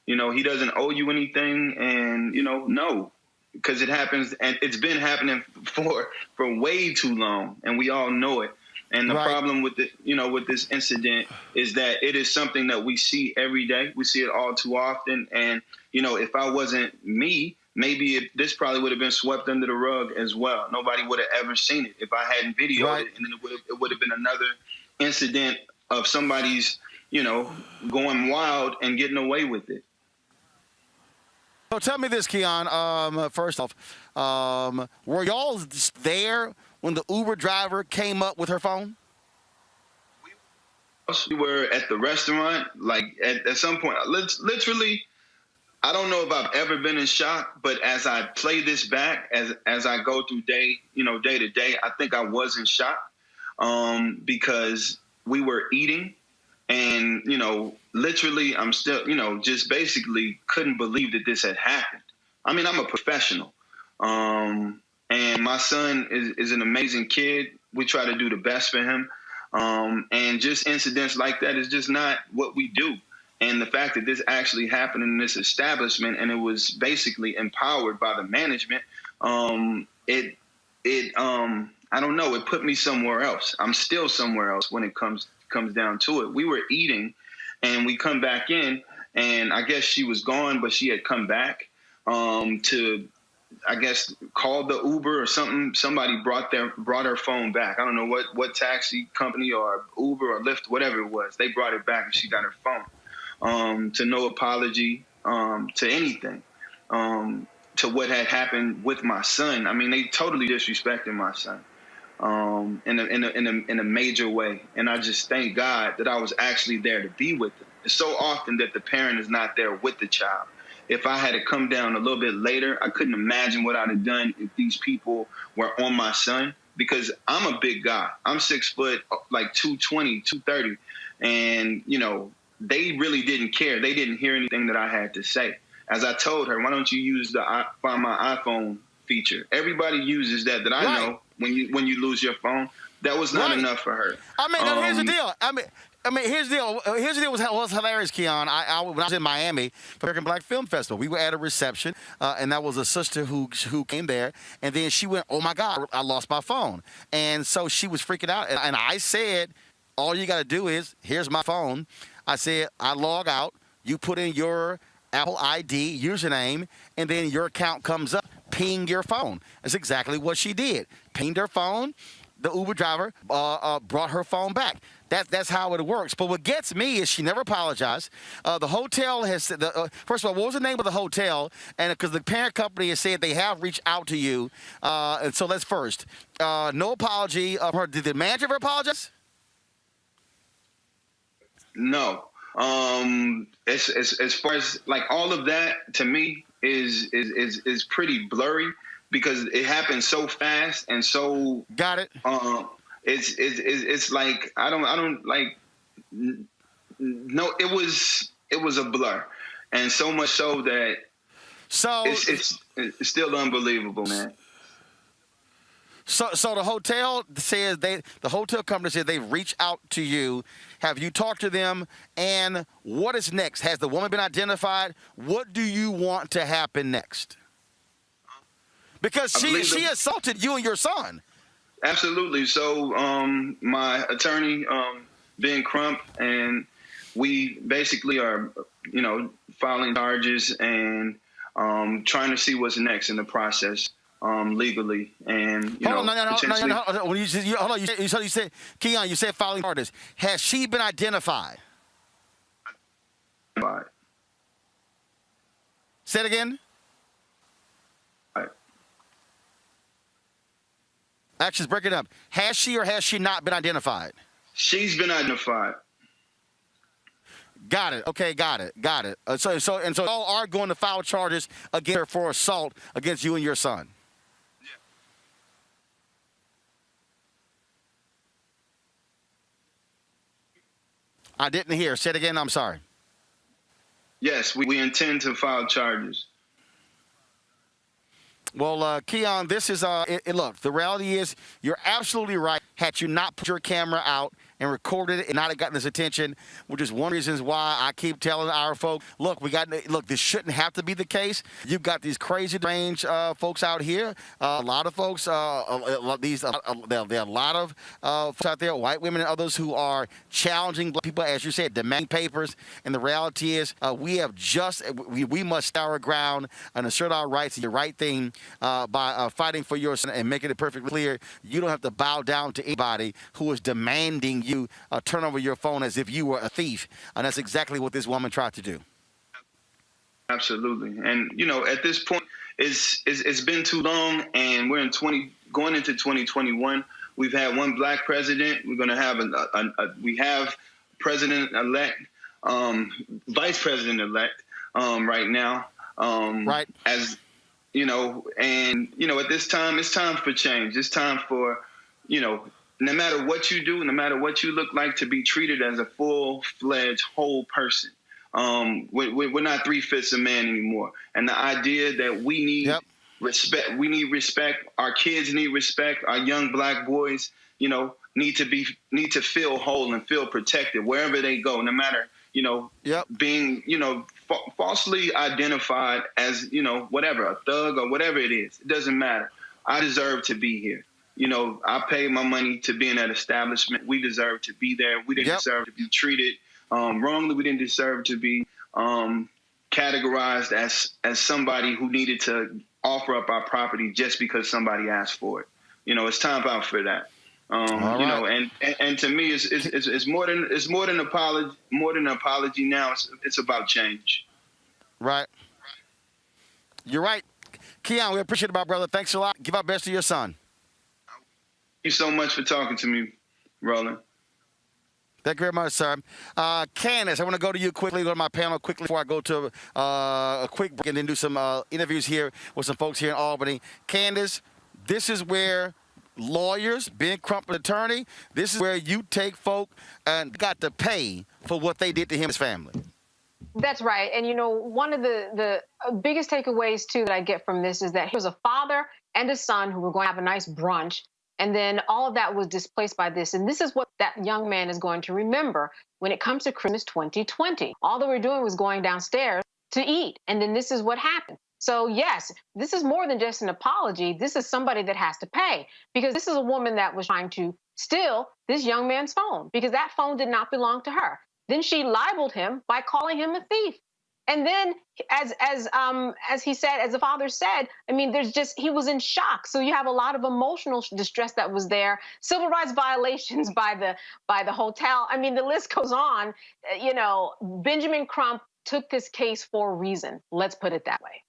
He doesn't owe you anything, and no. Because it happens, and it's been happening for way too long, and we all know it. And the problem with with this incident is that it is something that we see every day. We see it all too often. And if I wasn't me, maybe this probably would have been swept under the rug as well. Nobody would have ever seen it if I hadn't videoed it, and then it would have been another incident of somebody's going wild and getting away with it. So tell me this, Keon. First off, were y'all there when the Uber driver came up with her phone? We were at the restaurant, like at some point. Literally, I don't know if I've ever been in shock, but as I play this back, as I go through day to day, I think I was in shock because we were eating. And, literally, I'm still, just basically couldn't believe that this had happened. I mean, I'm a professional. And my son is an amazing kid. We try to do the best for him. And just incidents like that is just not what we do. And the fact that this actually happened in this establishment and it was basically empowered by the management, I don't know, it put me somewhere else. I'm still somewhere else when it comes down to it. We were eating and we come back in, and I guess she was gone, but she had come back to, I guess, call the Uber or something. Somebody brought her phone back. I don't know what taxi company or Uber or Lyft, whatever it was. They brought it back and she got her phone. To no apology, to anything, to what had happened with my son. I mean, they totally disrespected my son. In a major way. And I just thank God that I was actually there to be with them. It's so often that the parent is not there with the child. If I had to come down a little bit later, I couldn't imagine what I'd have done if these people were on my son, because I'm a big guy. I'm 6 foot, like 220, 230. And, they really didn't care. They didn't hear anything that I had to say. As I told her, why don't you use the Find My iPhone feature? Everybody uses that I know. When you lose your phone, that was not enough for her. I mean, here's the deal. Here's the deal. Here's the deal. Was hilarious, Keon. When I was in Miami for American Black Film Festival, we were at a reception, and that was a sister who came there, and then she went, "Oh my God, I lost my phone," and so she was freaking out, and I said, "All you got to do is, here's my phone." I said, "I log out. You put in your Apple ID username, and then your account comes up. Ping your phone." That's exactly what she did. Pinged her phone. The Uber driver brought her phone back. That's how it works. But what gets me is she never apologized. The hotel has said, first of all, what was the name of the hotel? And because the parent company has said they have reached out to you. And so that's first. No apology of her. Did the manager ever apologize? No. As far as like all of that to me is pretty blurry because it happened so fast and so. Got it. It's like I don't like. No, it was a blur, and so much so that it's still unbelievable, man. So the hotel says the hotel company says they reached out to you. Have you talked to them? And what is next? Has the woman been identified? What do you want to happen next? Because she assaulted you and your son. Absolutely. So my attorney, Ben Crump, and we basically are, filing charges and trying to see what's next in the process. Legally and hold on. When you said Keon, you said filing charges. Has she been identified? Right. Say it again. Right. Action's breaking up. Has she or has she not been identified? She's been identified. Got it. Okay, got it. So y'all are going to file charges against her for assault against you and your son. I didn't hear. Say it again. I'm sorry. Yes, we intend to file charges. Well, Keon, this is look, the reality is you're absolutely right. Had you not put your camera out and recorded it and not have gotten this attention, which is one of the reasons why I keep telling our folks, look, this shouldn't have to be the case. You've got these crazy range folks out here. A lot of folks, there are a lot of folks out there, white women and others who are challenging black people, as you said, demanding papers. And the reality is we must stand our ground and assert our rights and the right thing by fighting for your son and making it perfectly clear you don't have to bow down to anybody who is demanding you turn over your phone as if you were a thief. And that's exactly what this woman tried to do. Absolutely. And, at this point, it's been too long, and we're going into 2021. We've had one black president. We're going to have we have president-elect, vice president-elect right now. Right. As and at this time, it's time for change. It's time for, no matter what you do, no matter what you look like, to be treated as a full-fledged whole person. We're not 3/5 a man anymore. And the idea that we need respect, our kids need respect, our young black boys, need to feel whole and feel protected wherever they go, no matter, being, falsely identified as, whatever, a thug or whatever it is. It doesn't matter. I deserve to be here. I paid my money to be in that establishment. We deserve to be there. We didn't deserve to be treated wrongly. We didn't deserve to be categorized as somebody who needed to offer up our property just because somebody asked for it. It's time out for that. And to me, it's more than an apology now. It's about change. Right. You're right. Keon, we appreciate it, my brother. Thanks a lot. Give our best to your son. Thank you so much for talking to me, Roland. Thank you very much, sir. Candace, I want to go to you quickly, go to my panel quickly before I go to a quick break and then do some interviews here with some folks here in Albany. Candace, this is where lawyers, Ben Crump, an attorney, this is where you take folk and got to pay for what they did to him and his family. That's right. And, one of the biggest takeaways, too, that I get from this is that he was a father and a son who were going to have a nice brunch. And then all of that was displaced by this. And this is what that young man is going to remember when it comes to Christmas 2020. All they were doing was going downstairs to eat. And then this is what happened. So, yes, this is more than just an apology. This is somebody that has to pay, because this is a woman that was trying to steal this young man's phone because that phone did not belong to her. Then she libeled him by calling him a thief. And then, as he said, as the father said, I mean, he was in shock. So you have a lot of emotional distress that was there. Civil rights violations by the hotel. I mean, the list goes on. Benjamin Crump took this case for a reason. Let's put it that way.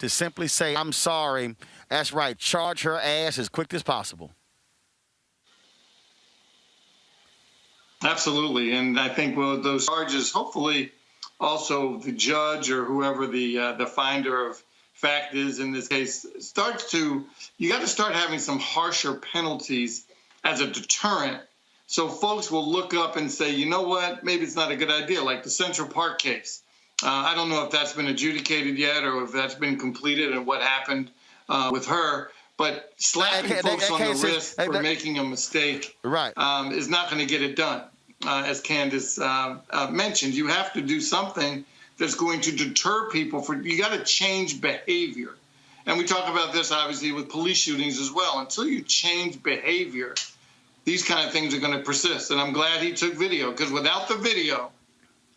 to simply say, I'm sorry. That's right. Charge her ass as quick as possible. Absolutely. And I think those charges, hopefully also the judge or whoever the finder of fact is in this case you got to start having some harsher penalties as a deterrent. So folks will look up and say, you know what, maybe it's not a good idea, like the Central Park case. I don't know if that's been adjudicated yet or if that's been completed and what happened with her. But slapping folks on the wrist for making a mistake is not going to get it done. As Candace mentioned, you have to do something that's going to deter people. You got to change behavior. And we talk about this, obviously, with police shootings as well. Until you change behavior, these kind of things are going to persist. And I'm glad he took video, because without the video,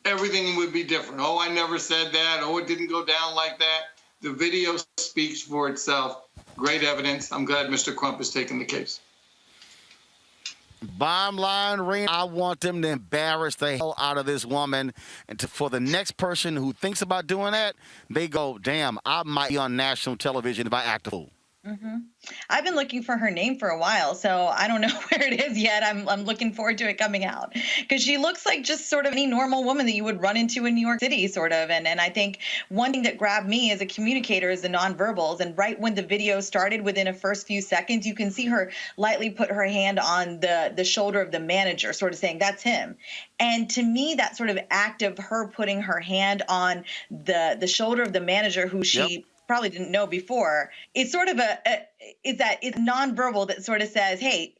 everything would be different. Oh, I never said that. Oh, it didn't go down like that. The video speaks for itself. Great evidence. I'm glad Mr. Crump is taking the case. Bottom line, Rena, I want them to embarrass the hell out of this woman. And for the next person who thinks about doing that, they go, damn, I might be on national television if I act a fool. Mm-hmm. I've been looking for her name for a while, so I don't know where it is yet. I'm looking forward to it coming out, because she looks like just sort of any normal woman that you would run into in New York City, sort of. And I think one thing that grabbed me as a communicator is the nonverbals. And right when the video started, within a first few seconds, you can see her lightly put her hand on the shoulder of the manager, sort of saying, that's him. And to me, that sort of act of her putting her hand on the shoulder of the manager, who she probably didn't know before, it's sort of it's nonverbal that sort of says, hey,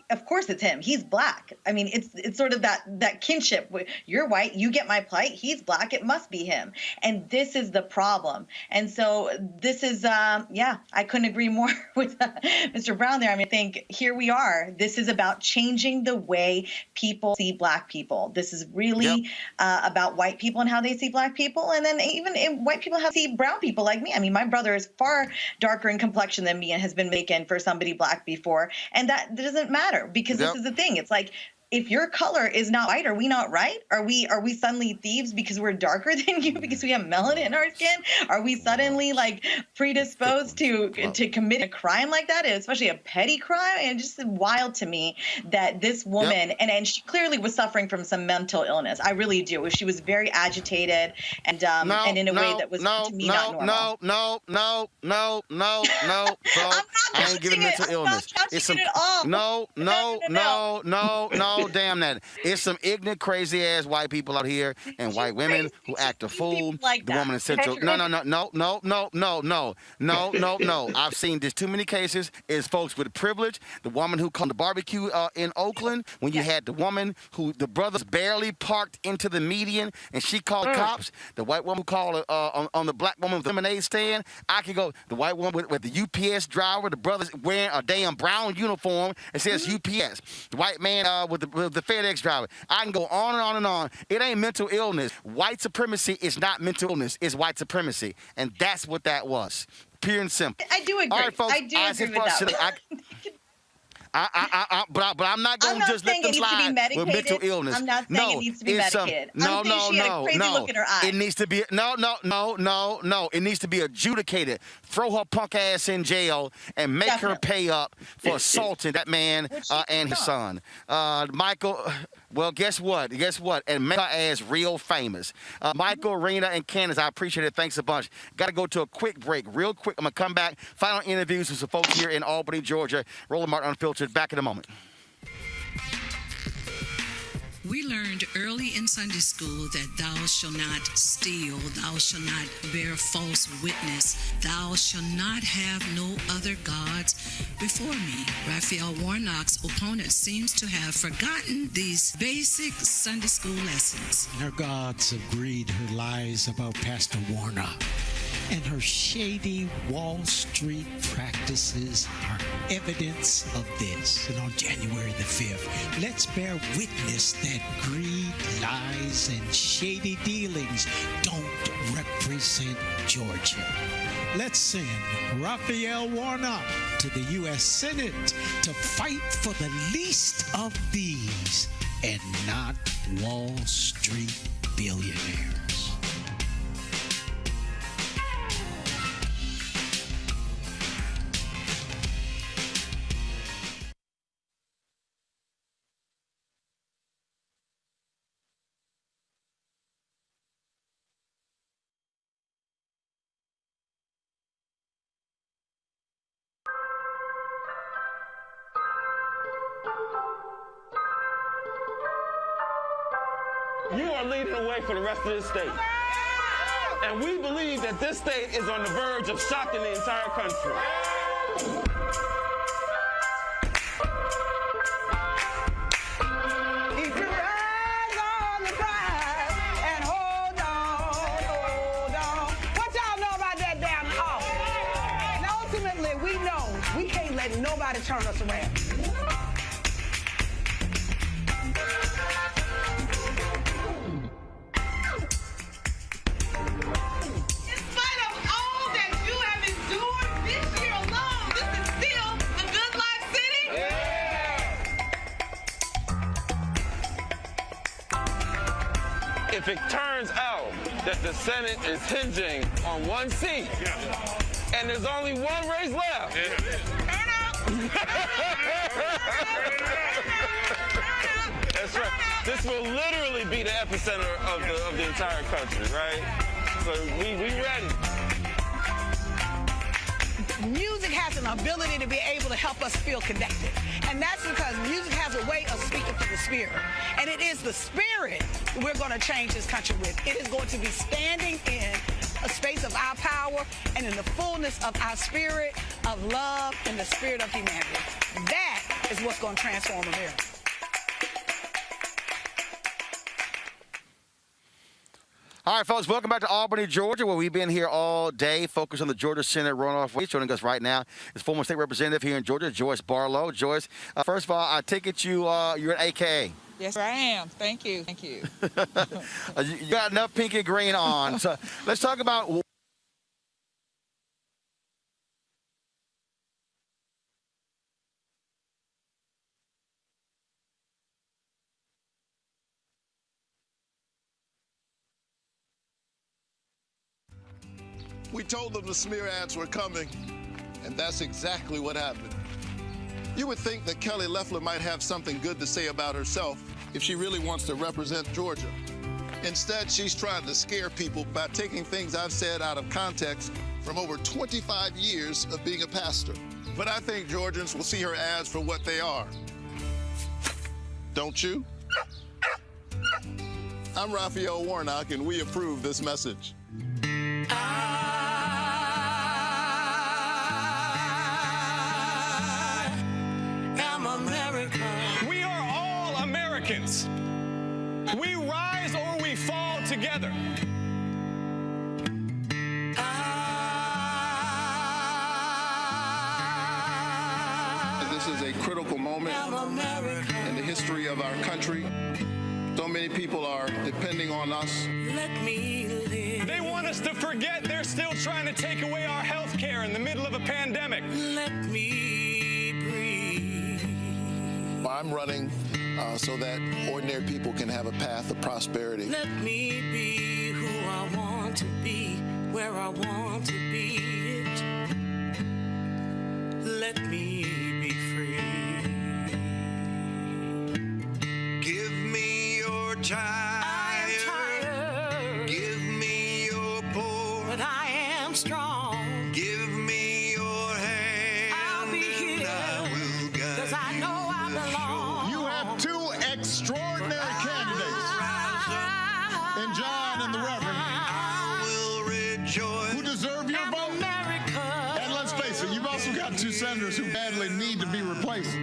of course it's him. He's black. I mean, it's sort of that kinship. You're white, you get my plight. He's black. It must be him. And this is the problem. And so this is, I couldn't agree more with Mr. Brown there. I mean, I think here we are. This is about changing the way people see black people. This is really about white people and how they see black people. And then even white people how they see brown people like me. I mean, my brother is far darker in complexion than me and has been mistaken for somebody black before. And that doesn't matter. Because this is the thing. It's like, if your color is not white, are we not right? Are we suddenly thieves because we're darker than you because we have melanin in our skin? Are we suddenly like predisposed to commit a crime like that, especially a petty crime? And just wild to me that this woman, and she clearly was suffering from some mental illness. I really do. She was very agitated and in a way that was to me not normal. No. I ain't giving mental illness. It's some no, damn that. It's some ignorant, crazy ass white people out here and white women who act a fool. Like the woman in Central. No. I've seen this too many cases. It's folks with privilege. The woman who called the barbecue in Oakland, when you had the woman who the brothers barely parked into the median and she called cops. The white woman who called on the black woman with the lemonade stand. I could go. The white woman with the UPS driver. The brothers wearing a damn brown uniform. It says UPS. The white man with the FedEx driver. I can go on and on and on. It ain't mental illness. White supremacy is not mental illness. It's white supremacy. And that's what that was. Pure and simple. I do agree. All right, folks, I do agree with that. But I'm not going to just let them slide with mental illness. I'm not saying it needs to be medicated. I'm saying she had a crazy look in her eye. It needs to be no. It needs to be adjudicated. Throw her punk ass in jail and make her pay up for assaulting that man and his son. Michael. Well, guess what? And make her ass real famous. Michael, Rena, and Candace, I appreciate it. Thanks a bunch. Got to go to a quick break. Real quick, I'm going to come back. Final interviews with some folks here in Albany, Georgia. Roland Martin Unfiltered. Back in a moment. We learned early in Sunday school that thou shalt not steal, thou shalt not bear false witness, thou shalt not have no other gods before me. Raphael Warnock's opponent seems to have forgotten these basic Sunday school lessons. Her gods of greed, her lies about Pastor Warnock, and her shady Wall Street practices are evidence of this. And on January the 5th, let's bear witness that greed, lies, and shady dealings don't represent Georgia. Let's send Raphael Warnock to the U.S. Senate to fight for the least of these and not Wall Street billionaires. You are leading the way for the rest of this state. And we believe that this state is on the verge of shocking the entire country. Keep your eyes on the prize and hold on, hold on. What y'all know about that damn office? And ultimately, we know we can't let nobody turn us around. If it turns out that the Senate is hinging on one seat and there's only one race left, that's right. This will literally be the epicenter of the entire country, right? So we ready. Music has an ability to be able to help us feel connected. And that's because music has a way of speaking to the spirit. And it is the spirit we're going to change this country with. It is going to be standing in a space of our power and in the fullness of our spirit of love and the spirit of humanity. That is what's going to transform America. All right, folks, welcome back to Albany, Georgia, where we've been here all day, focused on the Georgia Senate runoff race. Joining us right now is former state representative here in Georgia, Joyce Barlow. Joyce, first of all, I take it you're an AKA. Yes, I am. Thank you. Thank you. You got enough pink and green on. So let's talk about... We told them the smear ads were coming, and that's exactly what happened. You would think that Kelly Loeffler might have something good to say about herself if she really wants to represent Georgia. Instead, she's trying to scare people by taking things I've said out of context from over 25 years of being a pastor. But I think Georgians will see her ads for what they are. Don't you? I'm Raphael Warnock, and we approve this message. We are all Americans. We rise or we fall together. This is a critical moment in the history of our country. So many people are depending on us. They want us to forget they're still trying to take away our health care in the middle of a pandemic. I'm running so that ordinary people can have a path of prosperity. Let me be who I want to be, where I want to be. Let me be free. Give me your time. I am tired. Give me your poor. But I am strong. Give me your hand. I'll be here. I will guide 'Cause I know I belong. You have two extraordinary candidates in John and the Reverend who deserve your vote. And let's face it, you've also got two senators who badly need to be replaced.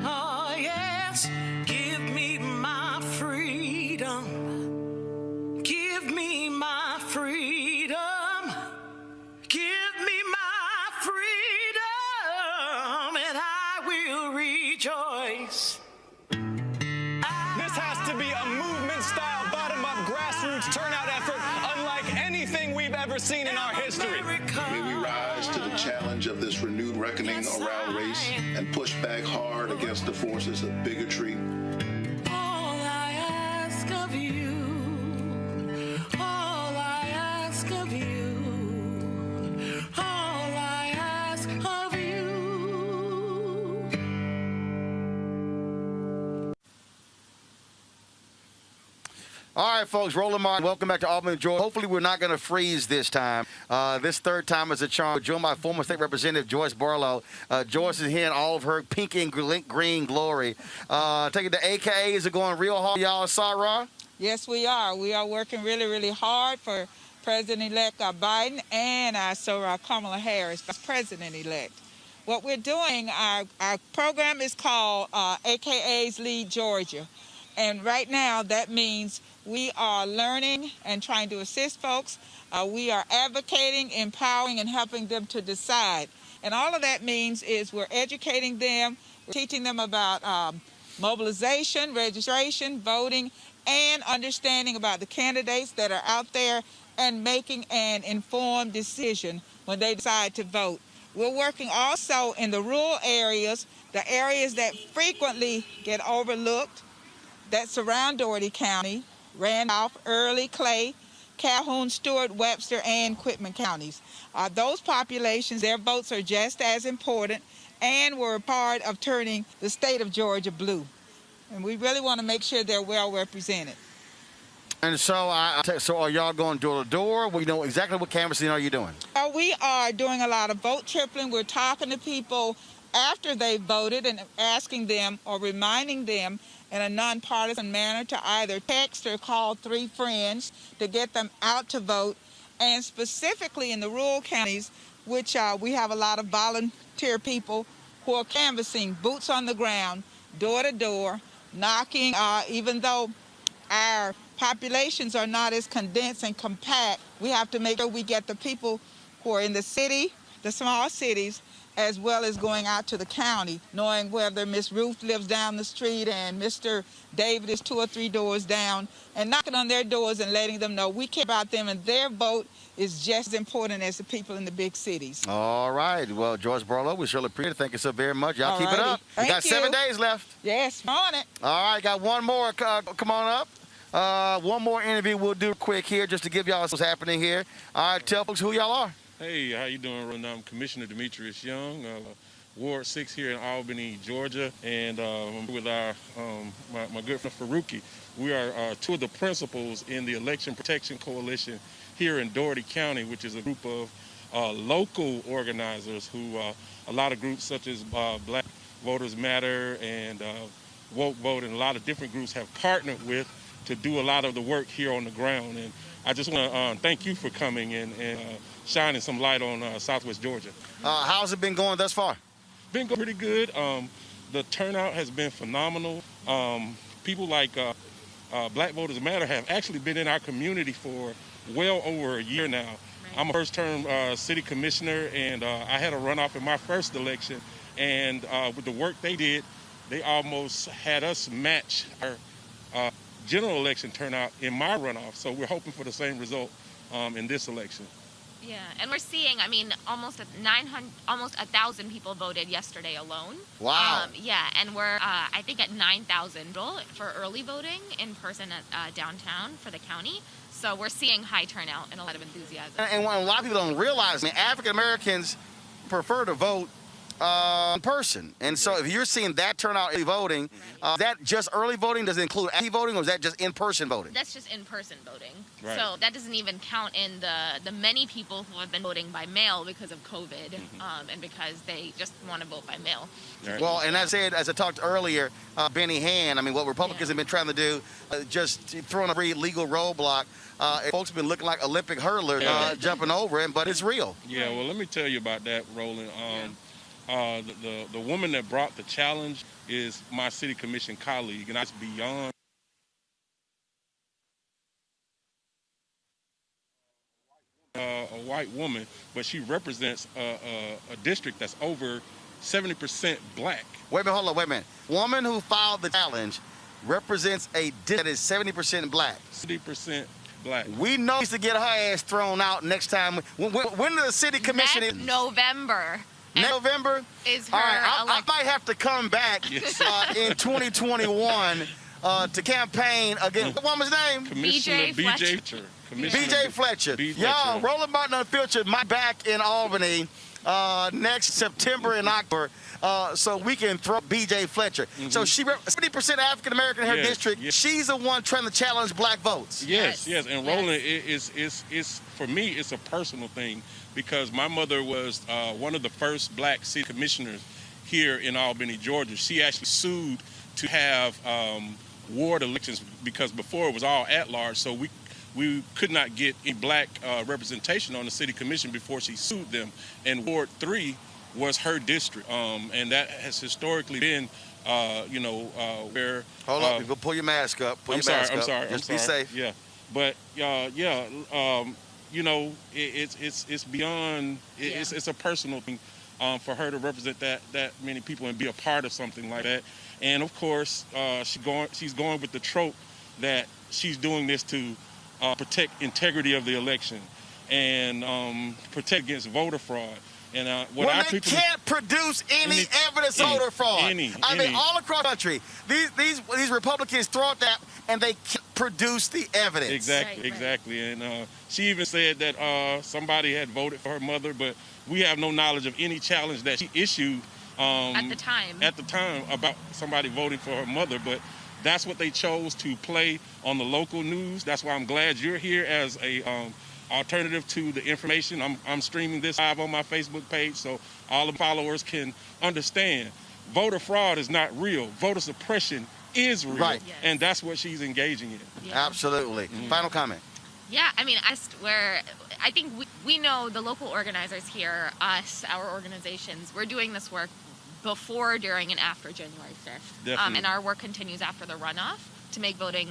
Oh, yes. Give me my freedom. Give me my freedom. Give me my freedom, and I will rejoice. This has to be a movement-style, bottom-up, grassroots turnout effort unlike anything we've ever seen in our history. May we rise to the challenge of this renewed reckoning around race and push back hard against the forces of bigotry. All I ask of you, all I ask of you, all I ask of you. All right, folks, Roland Martin, welcome back to Albany, Georgia. Hopefully we're not going to freeze this time. This third time is a charm. Joined by former state representative Joyce Barlow. Joyce is here in all of her pink and green glory. Taking the AKAs are going real hard. Y'all saw, Ron? Yes, we are. We are working really, really hard for President-elect Biden and Kamala Harris, President-elect. What we're doing, our program is called AKAs Lead Georgia. And right now, that means we are learning and trying to assist folks. We are advocating, empowering, and helping them to decide. And all of that means is we're educating them, we're teaching them about mobilization, registration, voting, and understanding about the candidates that are out there and making an informed decision when they decide to vote. We're working also in the rural areas, the areas that frequently get overlooked, that surround Dougherty County, Randolph, Early, Clay, Calhoun, Stewart, Webster, and Quitman counties. Those populations, their votes are just as important and were a part of turning the state of Georgia blue. And we really want to make sure they're well represented. And so, so are y'all going door to door? We know exactly what canvassing are you doing? We are doing a lot of vote tripling. We're talking to people after they voted and asking them or reminding them in a nonpartisan manner to either text or call 3 friends to get them out to vote. And specifically in the rural counties, which we have a lot of volunteer people who are canvassing, boots on the ground, door to door, knocking. Even though our populations are not as condensed and compact, we have to make sure we get the people who are in the city, the small cities, as well as going out to the county, knowing whether Miss Ruth lives down the street and Mr. David is 2 or 3 doors down, and knocking on their doors and letting them know we care about them and their vote is just as important as the people in the big cities. All right. Well, Joyce Barlow, we surely appreciate it. Thank you so very much. Y'all keep it up. We got 7 days left. Yes, we're on it. All right, got one more. Come on up. One more interview we'll do quick here just to give y'all what's happening here. All right, tell folks who y'all are. Hey, how you doing, Roland? I'm Commissioner Demetrius Young, Ward 6 here in Albany, Georgia, and I'm with our my good friend Faruqi. We are 2 of the principals in the Election Protection Coalition here in Dougherty County, which is a group of local organizers who a lot of groups such as Black Voters Matter and Woke Vote and a lot of different groups have partnered with to do a lot of the work here on the ground. And I just want to thank you for coming and shining some light on Southwest Georgia. How's it been going thus far? Been going pretty good. The turnout has been phenomenal. People like Black Voters Matter have actually been in our community for well over a year now. I'm a first-term city commissioner, and I had a runoff in my first election. And with the work they did, they almost had us match our general election turnout in my runoff. So we're hoping for the same result in this election. Yeah, and we're seeing, I mean, almost 1,000 people voted yesterday alone. Wow. Yeah, and we're, I think, at 9,000 for early voting in person at downtown for the county. So we're seeing high turnout and a lot of enthusiasm. And what a lot of people don't realize, I mean, African Americans prefer to vote in person. And so if you're seeing that turnout early voting, is that just early voting? Does it include absentee voting, or is that just in-person voting? That's just in-person voting. Right. So that doesn't even count in the many people who have been voting by mail because of COVID and because they just want to vote by mail. Right. Well, and as I talked earlier, Benny Hand, I mean, what Republicans have been trying to do, just throwing a free legal roadblock, folks have been looking like Olympic hurlers jumping over it, but it's real. Yeah, well, let me tell you about that, Roland. The woman that brought the challenge is my city commission colleague, and that's beyond a white woman, but she represents a district that's over 70% black. Wait a minute. Woman who filed the challenge represents a district that is 70% black. 70% black. We know she needs to get her ass thrown out next time. When the city commission is November. November? Is her all right, I might have to come back in 2021 to campaign against the woman's name? Commissioner BJ Fletcher. BJ Fletcher. Y'all, Roland Martin Unfiltered, my back in Albany. next September and October, so we can throw B.J. Fletcher. So she 70% African American in her district. Yes. She's the one trying to challenge black votes. Yes. And Roland, is for me, it's a personal thing because my mother was one of the first black city commissioners here in Albany, Georgia. She actually sued to have ward elections because before it was all at large, so we could not get any black representation on the city commission before she sued them. And Ward 3 was her district, and that has historically been, where. Hold up, you pull your mask up. I'm sorry. Just be safe. Yeah, but it's beyond. It's a personal thing for her to represent that many people and be a part of something like that. And of course, she's going with the trope that she's doing this to protect integrity of the election and protect against voter fraud. And when they can't produce any evidence of voter fraud. I mean, all across the country, these Republicans throw out that and they can't produce the evidence. Exactly. And she even said that somebody had voted for her mother, but we have no knowledge of any challenge that she issued at the time about somebody voting for her mother. But that's what they chose to play on the local news. That's why I'm glad you're here as a alternative to the information. I'm streaming this live on my Facebook page so all the followers can understand. Voter fraud is not real. Voter suppression is real. Right. Yes. And that's what she's engaging in. Yeah. Absolutely. Final comment. Yeah, I mean, I think we know the local organizers here, us, our organizations, we're doing this work before, during, and after January 5th. Definitely. And our work continues after the runoff to make voting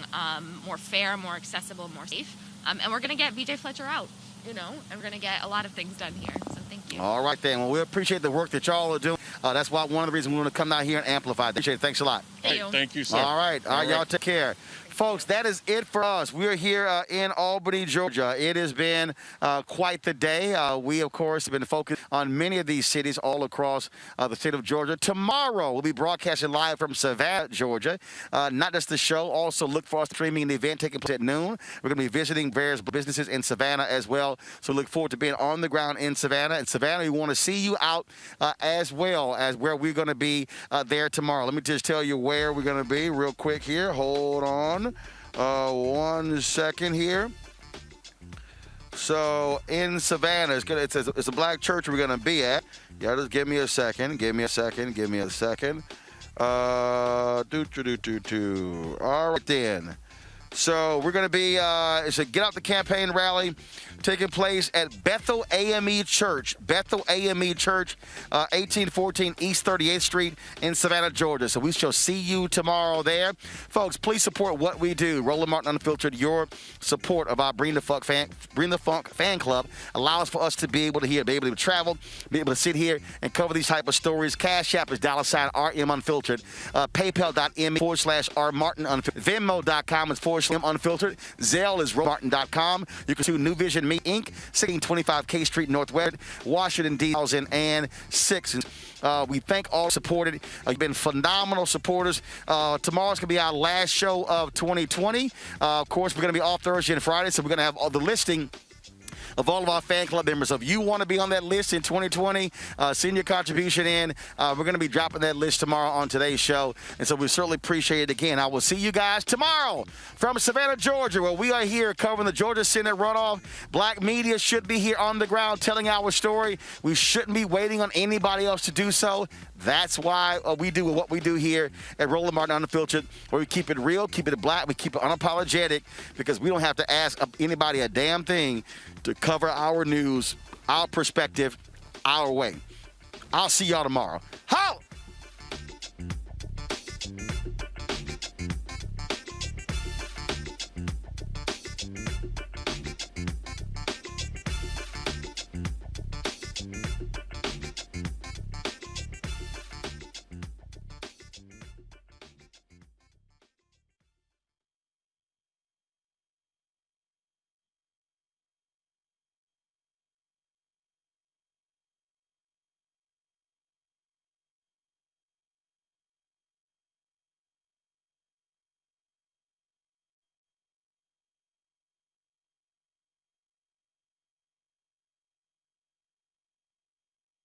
more fair, more accessible, more safe. And we're going to get B.J. Fletcher out, and we're going to get a lot of things done here. So thank you. All right, then. Well, we appreciate the work that y'all are doing. That's why one of the reasons we want to come down here and amplify. Appreciate it. Thanks a lot. Thank you, sir. All right, y'all take care. Folks, that is it for us. We're here in Albany, Georgia. It has been quite the day. We, of course, have been focused on many of these cities all across the state of Georgia. Tomorrow, we'll be broadcasting live from Savannah, Georgia. Not just the show, also look for us streaming an event taking place at noon. We're going to be visiting various businesses in Savannah as well. So look forward to being on the ground in Savannah. In Savannah, we want to see you out as well as where we're going to be there tomorrow. Let me just tell you where we're going to be real quick here. Hold on. 1 second here. So in Savannah, it's a black church we're gonna be at. Yeah, just give me a second. All right then. So we're gonna be it's a Get Out the Campaign rally taking place at Bethel AME Church. Bethel AME Church, 1814 East 38th Street in Savannah, Georgia. So we shall see you tomorrow there. Folks, please support what we do. Roland Martin Unfiltered, your support of our Bring the Funk fan club allows for us to be able to be able to travel, be able to sit here and cover these type of stories. Cash App is $RM Unfiltered. PayPal.me/R Martin Unfiltered. Venmo.com is /M Unfiltered. Zelle is romartin.com. You can see New Vision Me Inc., 1625 K Street Northwest, Washington, D.C. 2006. We thank all supported. You've been phenomenal supporters. Tomorrow's going to be our last show of 2020. Of course, we're going to be off Thursday and Friday, so we're going to have all the listing of all of our fan club members. So if you want to be on that list in 2020, send your contribution in. We're going to be dropping that list tomorrow on today's show. And so we certainly appreciate it again. I will see you guys tomorrow from Savannah, Georgia, where we are here covering the Georgia Senate runoff. Black media should be here on the ground telling our story. We shouldn't be waiting on anybody else to do so. That's why we do what we do here at Roland Martin Unfiltered, where we keep it real, keep it black, we keep it unapologetic, because we don't have to ask anybody a damn thing to cover our news, our perspective, our way. I'll see y'all tomorrow. Holla!